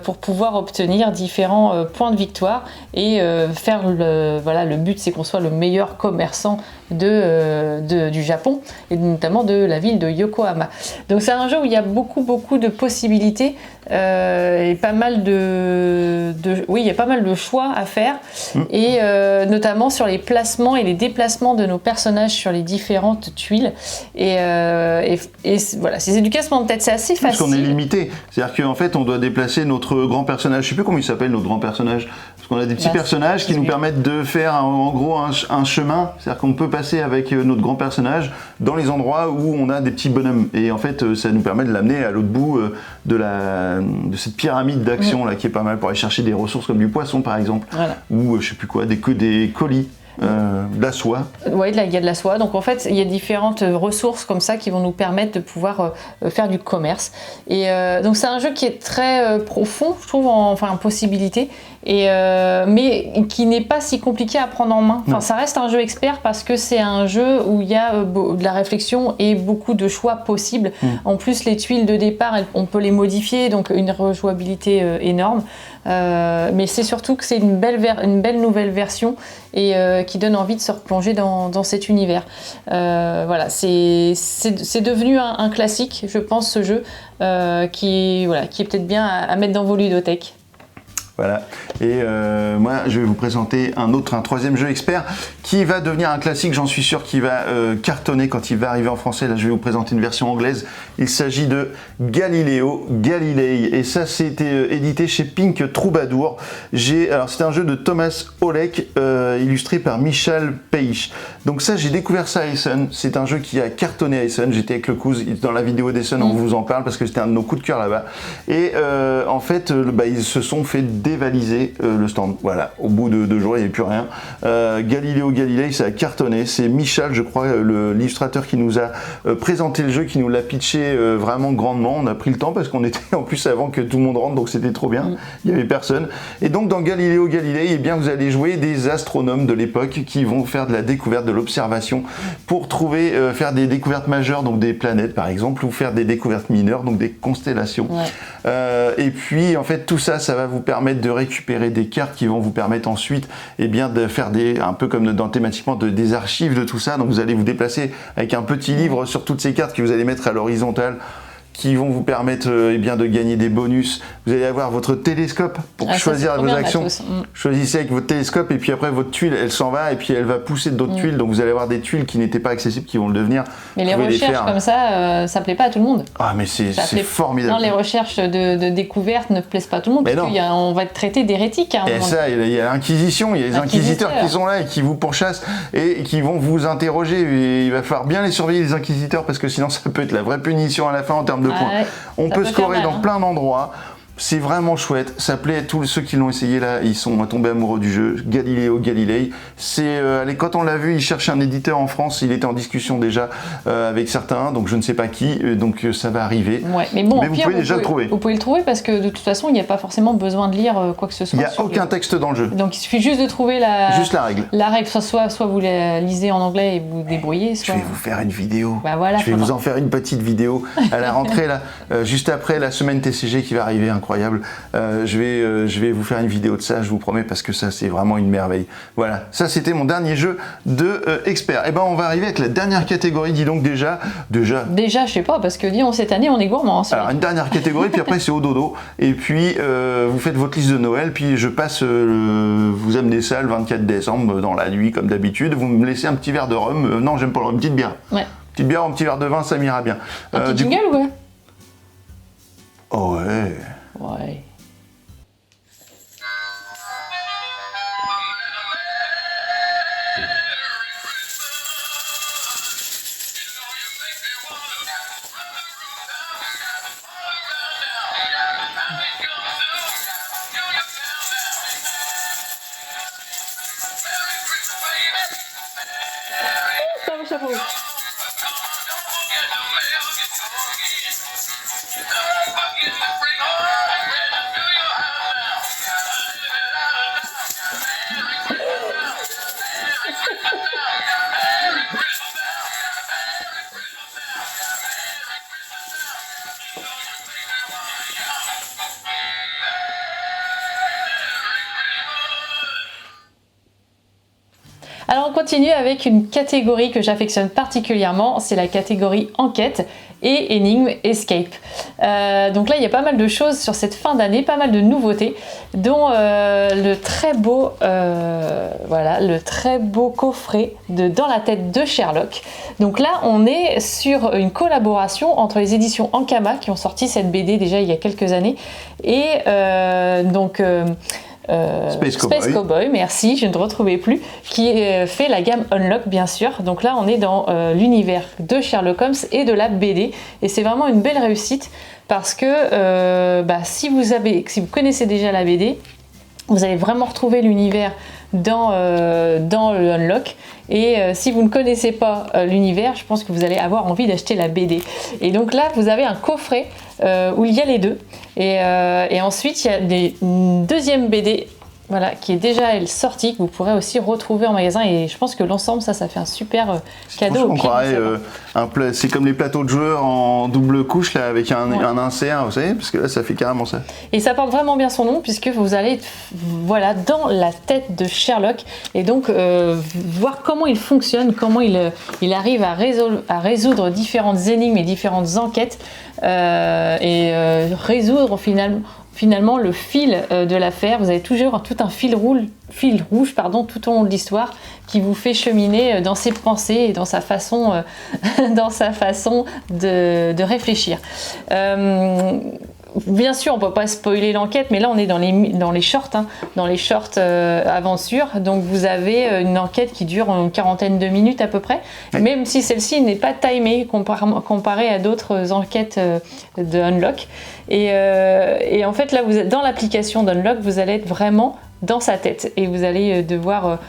pour pouvoir obtenir différents points de victoire et le but c'est qu'on soit le meilleur commerçant du Japon et notamment de la ville de Yokohama. Donc c'est un jeu où il y a beaucoup de possibilités et pas mal il y a pas mal de choix à faire et notamment sur les placements et les déplacements de nos personnages sur les différentes tuiles et voilà, ces éducations de tête c'est assez facile. Parce qu'on est limité, c'est-à-dire qu'en fait on doit déplacer notre grand personnage, je sais plus comment il s'appelle notre grand personnage, parce qu'on a des petits personnages qui nous permettent de faire en gros un chemin, c'est-à-dire qu'on peut passer avec notre grand personnage dans les endroits où on a des petits bonhommes et en fait ça nous permet de l'amener à l'autre bout de cette pyramide d'action là qui est pas mal pour aller chercher des ressources comme du poisson par exemple, ou je sais plus quoi, des colis. De la soie. Oui, il y a de la soie. Donc en fait, il y a différentes ressources comme ça qui vont nous permettre de pouvoir faire du commerce. Et donc c'est un jeu qui est très profond, je trouve, en possibilité, mais qui n'est pas si compliqué à prendre en main. Enfin, ça reste un jeu expert parce que c'est un jeu où il y a de la réflexion et beaucoup de choix possibles. En plus, les tuiles de départ, on peut les modifier, donc une rejouabilité énorme. Mais c'est surtout que c'est une belle nouvelle version et qui donne envie de se replonger dans cet univers. Voilà, c'est devenu un classique, je pense, ce jeu qui est peut-être bien à mettre dans vos ludothèques. Voilà, et moi je vais vous présenter un troisième jeu expert qui va devenir un classique, j'en suis sûr, qui va cartonner quand il va arriver en français. Là je vais vous présenter une version anglaise, il s'agit de Galileo Galilei, et ça c'était édité chez Pink Troubadour. Alors c'est un jeu de Thomas Olek, illustré par Michal Peisch. Donc ça j'ai découvert ça à Essen, c'est un jeu qui a cartonné à Essen, j'étais avec le Kouz, dans la vidéo d'Essen on vous en parle parce que c'était un de nos coups de cœur là-bas. Et en fait ils se sont fait dévaliser le stand. Voilà, au bout de 2 jours, il n'y avait plus rien. Galileo Galilei, ça a cartonné. C'est Michal, je crois, l'illustrateur qui nous a présenté le jeu, qui nous l'a pitché vraiment grandement. On a pris le temps parce qu'on était en plus avant que tout le monde rentre, donc c'était trop bien. Il n'y avait personne. Et donc, dans Galileo Galilei, eh bien, vous allez jouer des astronomes de l'époque qui vont faire de la découverte, de l'observation pour trouver, faire des découvertes majeures, donc des planètes par exemple, ou faire des découvertes mineures, donc des constellations. Et puis, en fait, tout ça, ça va vous permettre de récupérer des cartes qui vont vous permettre ensuite de faire un peu comme dans thématiquement des archives de tout ça. Donc vous allez vous déplacer avec un petit livre sur toutes ces cartes que vous allez mettre à l'horizontale, qui vont vous permettre eh bien, de gagner des bonus. Vous allez avoir votre télescope pour choisir vos actions. Choisissez avec votre télescope et puis après votre tuile, elle s'en va et puis elle va pousser d'autres tuiles. Donc vous allez avoir des tuiles qui n'étaient pas accessibles, qui vont le devenir. Mais les recherches comme ça plaît pas à tout le monde. Ah mais c'est formidable. Non, les recherches de découverte ne plaisent pas à tout le monde, parce qu'on va être traité d'hérétique. Et ça, il y a l'Inquisition, il y a les inquisiteurs qui sont là et qui vous pourchassent et qui vont vous interroger. Et il va falloir bien les surveiller, les inquisiteurs, parce que sinon ça peut être la vraie punition à la fin en termes de points. Ouais, on peut scorer dans plein d'endroits. C'est vraiment chouette, ça plaît à tous ceux qui l'ont essayé là, ils sont tombés amoureux du jeu. Galileo Galilei, quand on l'a vu, il cherchait un éditeur en France, il était en discussion déjà avec certains, donc je ne sais pas qui, donc ça va arriver. Ouais, mais bon, vous pouvez déjà le trouver. Vous pouvez le trouver parce que de toute façon, il n'y a pas forcément besoin de lire quoi que ce soit. Il n'y a aucun texte dans le jeu. Donc il suffit juste de trouver juste la règle. La règle, soit vous la lisez en anglais et vous débrouillez, soit... Je vais vous faire une vidéo. Bah voilà, je vais vous en faire une petite vidéo à la rentrée là, juste après la semaine TCG qui va arriver, incroyable. Je vais vous faire une vidéo de ça, je vous promets, parce que ça c'est vraiment une merveille. Voilà, ça c'était mon dernier jeu de expert. Et ben on va arriver avec la dernière catégorie, dis donc déjà, je sais pas, parce que disons cette année on est gourmand. Alors une dernière catégorie, puis après c'est au dodo, et puis vous faites votre liste de Noël, puis je passe vous amenez ça le 24 décembre dans la nuit comme d'habitude, vous me laissez un petit verre de rhum, non j'aime pas le rhum, une petite bière. Ouais. Petite bière ou un petit verre de vin, ça m'ira bien. Un petit jingle ou quoi? Oh ouais. Ouais. Chapeau. Alors on continue avec une catégorie que j'affectionne particulièrement, c'est la catégorie enquête et énigme escape. Donc là il y a pas mal de choses sur cette fin d'année, pas mal de nouveautés, dont le très beau coffret de Dans la tête de Sherlock. Donc là on est sur une collaboration entre les éditions Ankama qui ont sorti cette BD déjà il y a quelques années et Space Cowboy, merci, je ne retrouvais plus, qui fait la gamme Unlock bien sûr. Donc là on est dans l'univers de Sherlock Holmes et de la BD et c'est vraiment une belle réussite parce que si vous connaissez déjà la BD, vous allez vraiment retrouver l'univers dans le Unlock et si vous ne connaissez pas l'univers, je pense que vous allez avoir envie d'acheter la BD. Et donc là vous avez un coffret où il y a les deux et ensuite il y a une deuxième BD qui est déjà sortie, que vous pourrez aussi retrouver en magasin et je pense que l'ensemble ça fait un super cadeau. On croirait, c'est comme les plateaux de joueurs en double couche là, avec un insert, vous savez, parce que là ça fait carrément ça. Et ça porte vraiment bien son nom puisque vous allez dans la tête de Sherlock et donc voir comment il fonctionne, comment il arrive à résoudre différentes énigmes et différentes enquêtes résoudre finalement le fil de l'affaire. Vous avez toujours tout un fil rouge tout au long de l'histoire qui vous fait cheminer dans ses pensées et dans sa façon de réfléchir. Bien sûr, on ne peut pas spoiler l'enquête, mais là on est dans les shorts, aventures. Donc vous avez une enquête qui dure une quarantaine de minutes à peu près, même si celle-ci n'est pas timée comparée à d'autres enquêtes de Unlock. Et en fait là, vous êtes dans l'application d'Unlock, vous allez être vraiment dans sa tête et vous allez devoir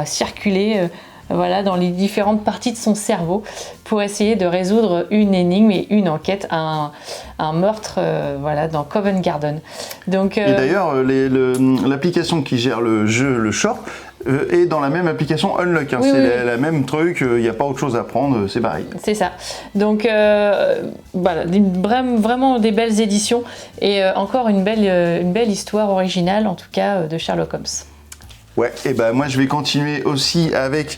circuler dans les différentes parties de son cerveau pour essayer de résoudre une énigme et une enquête, un meurtre dans Covent Garden. Donc, et d'ailleurs, l'application qui gère le jeu, le short, est dans la même application Unlock. Oui, c'est la même truc, il n'y a pas autre chose à prendre, c'est pareil. C'est ça. Donc vraiment des belles éditions et encore une belle histoire originale en tout cas de Sherlock Holmes. Ouais, et ben moi je vais continuer aussi avec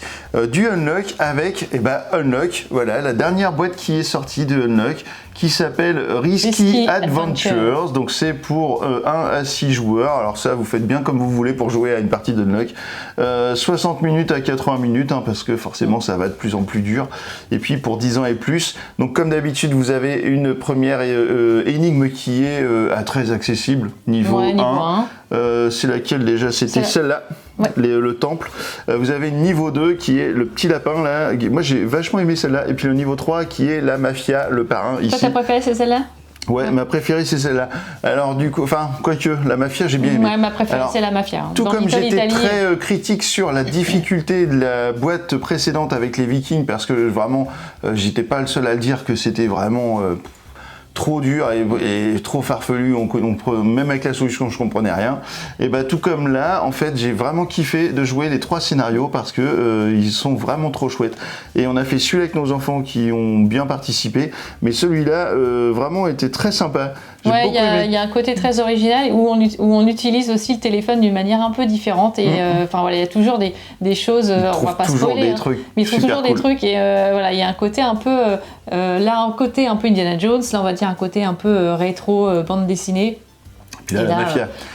du Unlock, avec Unlock, voilà, la dernière boîte qui est sortie de Unlock, qui s'appelle Risky Adventures. Donc c'est pour 1 à 6 joueurs. Alors ça, vous faites bien comme vous voulez pour jouer à une partie d'Unlock. 60 minutes à 80 minutes, hein, parce que forcément ça va de plus en plus dur. Et puis pour 10 ans et plus. Donc comme d'habitude, vous avez une première énigme qui est très accessible, niveau 1. C'est laquelle déjà? C'était celle-là. Ouais. Le temple. Vous avez le niveau 2 qui est le petit lapin là. Moi j'ai vachement aimé celle-là. Et puis le niveau 3 qui est la mafia, le parrain ici. Toi ta préférée c'est celle-là? Ouais, ma préférée c'est celle-là. Alors du coup, enfin, quoique, la mafia j'ai bien aimé. Ouais, ma préférée c'est la mafia. Tout comme j'étais très critique sur la difficulté de la boîte précédente avec les Vikings, parce que vraiment, j'étais pas le seul à le dire que c'était vraiment trop dur et trop farfelu, même avec la solution je comprenais rien. Et bah tout comme là, en fait j'ai vraiment kiffé de jouer les 3 scénarios parce que ils sont vraiment trop chouettes. Et on a fait celui-là avec nos enfants qui ont bien participé, mais celui-là vraiment était très sympa. Ouais, il y a un côté très original où on utilise aussi le téléphone d'une manière un peu différente et enfin voilà, il y a toujours des choses, on va pas spoiler, mais il trouve toujours des trucs et voilà, il y a un côté un peu là un côté un peu Indiana Jones, là on va dire un côté un peu rétro bande dessinée. Puis là,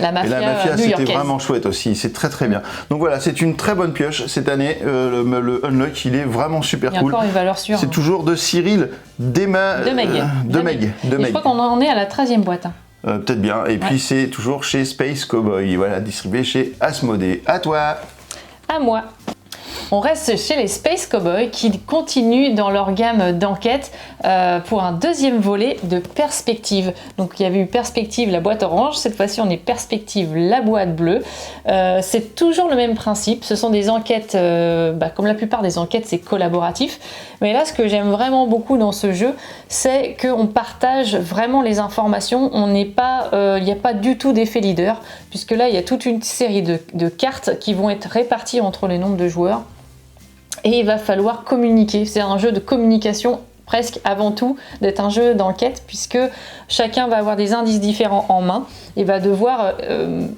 la mafia c'était vraiment chouette aussi, c'est très très bien. Donc voilà, c'est une très bonne pioche cette année. Le Unlock, il est vraiment super cool. Il y a encore une valeur sûre. C'est toujours de Cyril de Meg. Je crois qu'on en est à la 13e boîte. Peut-être bien. Et puis c'est toujours chez Space Cowboy, voilà, distribué chez Asmodée. À toi. À moi. On reste chez les Space Cowboys qui continuent dans leur gamme d'enquête pour un deuxième volet de Perspective. Donc il y avait eu Perspective, la boîte orange, cette fois-ci on est Perspective, la boîte bleue. C'est toujours le même principe, ce sont des enquêtes, comme la plupart des enquêtes c'est collaboratif. Mais là ce que j'aime vraiment beaucoup dans ce jeu, c'est qu'on partage vraiment les informations, il n'y a pas du tout d'effet leader, puisque là il y a toute une série de cartes qui vont être réparties entre les nombres de joueurs. Et il va falloir communiquer. C'est un jeu de communication presque avant tout d'être un jeu d'enquête, puisque chacun va avoir des indices différents en main et va devoir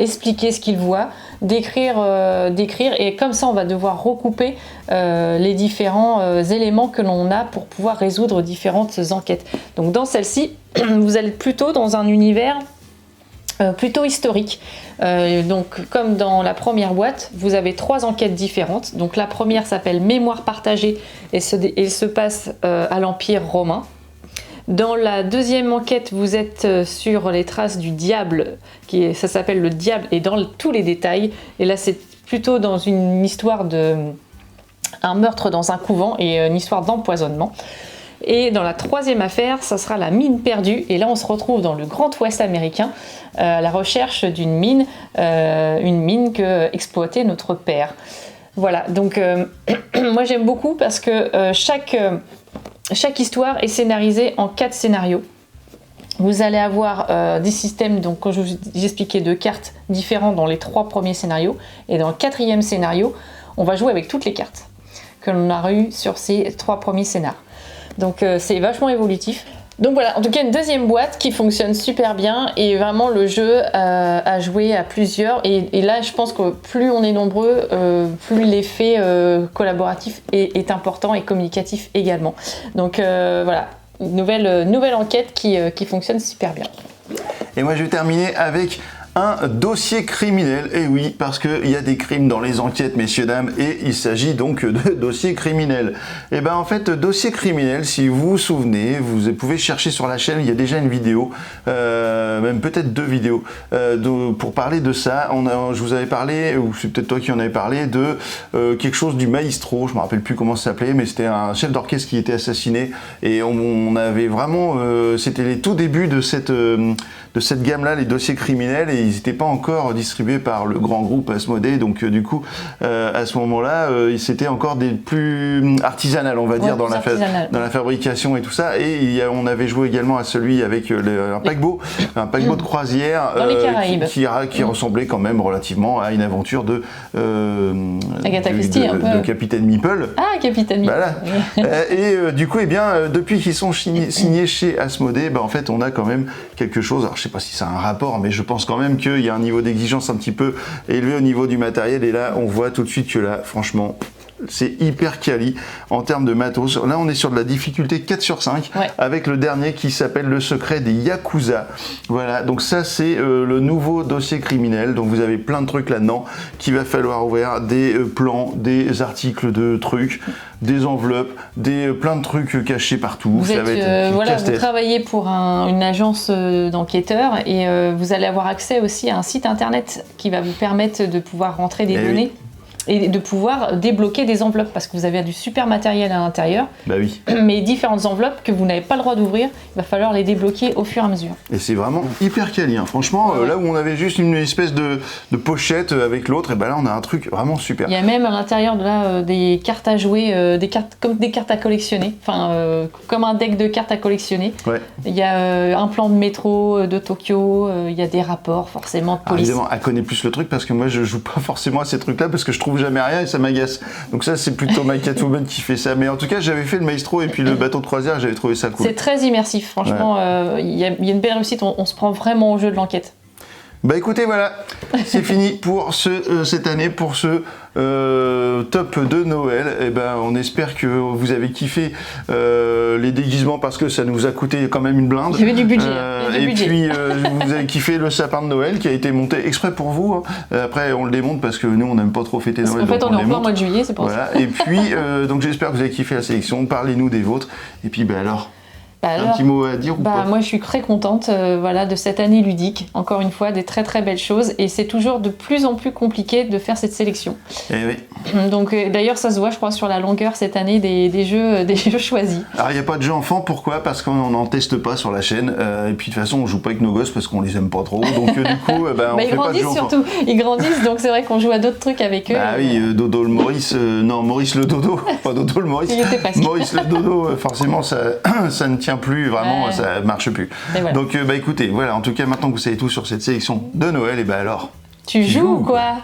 expliquer ce qu'il voit, décrire, et comme ça on va devoir recouper les différents éléments que l'on a pour pouvoir résoudre différentes enquêtes. Donc dans celle-ci, vous allez plutôt dans un univers plutôt historique. Donc comme dans la première boîte, vous avez 3 enquêtes différentes. Donc la première s'appelle Mémoire partagée et se passe à l'Empire romain. Dans la deuxième enquête, vous êtes sur les traces du diable, ça s'appelle le diable et dans tous les détails. Et là c'est plutôt dans une histoire un meurtre dans un couvent et une histoire d'empoisonnement. Et dans la troisième affaire, ça sera la mine perdue. Et là, on se retrouve dans le Grand Ouest américain, à la recherche d'une mine, une mine que exploitait notre père. Voilà, donc moi j'aime beaucoup parce que chaque histoire est scénarisée en 4 scénarios. Vous allez avoir des systèmes, donc comme je vous expliquais, de cartes différents dans les 3 premiers scénarios. Et dans le 4e scénario, on va jouer avec toutes les cartes que l'on a eues sur ces 3 premiers scénarios. Donc c'est vachement évolutif. Donc voilà, en tout cas une deuxième boîte qui fonctionne super bien et vraiment le jeu à jouer à plusieurs. Et là je pense que plus on est nombreux, plus l'effet collaboratif est important et communicatif également. Donc voilà, nouvelle enquête qui fonctionne super bien. Et moi je vais terminer avec un dossier criminel, et oui, parce qu'il y a des crimes dans les enquêtes, messieurs, dames, et il s'agit donc de dossier criminel. Et ben en fait, dossier criminel, si vous vous souvenez, vous pouvez chercher sur la chaîne, il y a déjà une vidéo, même peut-être 2 vidéos, pour parler de ça. Je vous avais parlé, ou c'est peut-être toi qui en avais parlé, de quelque chose du maestro, je me rappelle plus comment ça s'appelait, mais c'était un chef d'orchestre qui était assassiné, et on avait vraiment, c'était les tout débuts de cette gamme-là, les dossiers criminels, et ils n'étaient pas encore distribués par le grand groupe Asmodée, donc du coup, à ce moment-là, c'était encore des plus artisanal, on va dire, dans la fabrication et tout ça, et on avait joué également à celui avec un paquebot de croisière dans les Caraïbes. qui ressemblait quand même relativement à une aventure de Agatha Christie, de Capitaine Meeple. Ah, Capitaine Meeple. Voilà. Et du coup, depuis qu'ils sont signés chez Asmodée, en fait, on a quand même quelque chose. Alors, je sais pas si c'est un rapport, mais je pense quand même qu'il y a un niveau d'exigence un petit peu élevé au niveau du matériel. Et là, on voit tout de suite que là, franchement, c'est hyper quali en termes de matos. Là, on est sur de la difficulté 4 sur 5 avec le dernier qui s'appelle Le secret des Yakuza. Voilà, donc ça, c'est le nouveau dossier criminel. Donc, vous avez plein de trucs là-dedans qu'il va falloir ouvrir, des plans, des articles de trucs, des enveloppes, plein de trucs cachés partout. Vous travaillez pour une agence d'enquêteurs et vous allez avoir accès aussi à un site internet qui va vous permettre de pouvoir rentrer des données. Et de pouvoir débloquer des enveloppes, parce que vous avez du super matériel à l'intérieur, mais différentes enveloppes que vous n'avez pas le droit d'ouvrir, il va falloir les débloquer au fur et à mesure. Et c'est vraiment hyper quali, hein. Franchement, là où on avait juste une espèce de pochette avec l'autre, et ben là on a un truc vraiment super. Il y a même à l'intérieur de là des cartes à jouer, comme des cartes à collectionner, comme un deck de cartes à collectionner. Il y a un plan de métro de Tokyo, il y a des rapports forcément de police. Évidemment, elle connaît plus le truc parce que moi je joue pas forcément à ces trucs-là parce que je trouve jamais rien et ça m'agace. Donc ça c'est plutôt My Catwoman qui fait ça. Mais en tout cas j'avais fait le Maestro et puis le bateau de croisière, j'avais trouvé ça cool. C'est très immersif, franchement. Il y a une belle réussite, on se prend vraiment au jeu de l'enquête. Bah écoutez, voilà, c'est fini pour cette année, pour ce top de Noël. Et ben, on espère que vous avez kiffé les déguisements parce que ça nous a coûté quand même une blinde. Il y avait du budget. Puis vous avez kiffé le sapin de Noël qui a été monté exprès pour vous. Hein. Après, on le démonte parce que nous, on n'aime pas trop fêter Noël. En fait, on est en plein mois de juillet, c'est pour ça. Et puis, donc j'espère que vous avez kiffé la sélection. Parlez-nous des vôtres. Et puis, alors. Un petit mot à dire ou pas ? Moi je suis très contente de cette année ludique, encore une fois des très très belles choses et c'est toujours de plus en plus compliqué de faire cette sélection. Donc d'ailleurs ça se voit je crois sur la longueur cette année des jeux choisis. Alors il n'y a pas de jeux enfants, pourquoi ? Parce qu'on n'en teste pas sur la chaîne et puis de toute façon on joue pas avec nos gosses parce qu'on les aime pas trop donc du coup on fait pas de jeux surtout. Ils grandissent donc c'est vrai qu'on joue à d'autres trucs avec eux. Dodo le Maurice, non Maurice le Dodo, pas Dodo le Maurice. Maurice le Dodo forcément ça ne tient plus vraiment, ça marche plus. Voilà. Donc écoutez, voilà, en tout cas maintenant que vous savez tout sur cette sélection de Noël, et alors tu joues ou quoi ?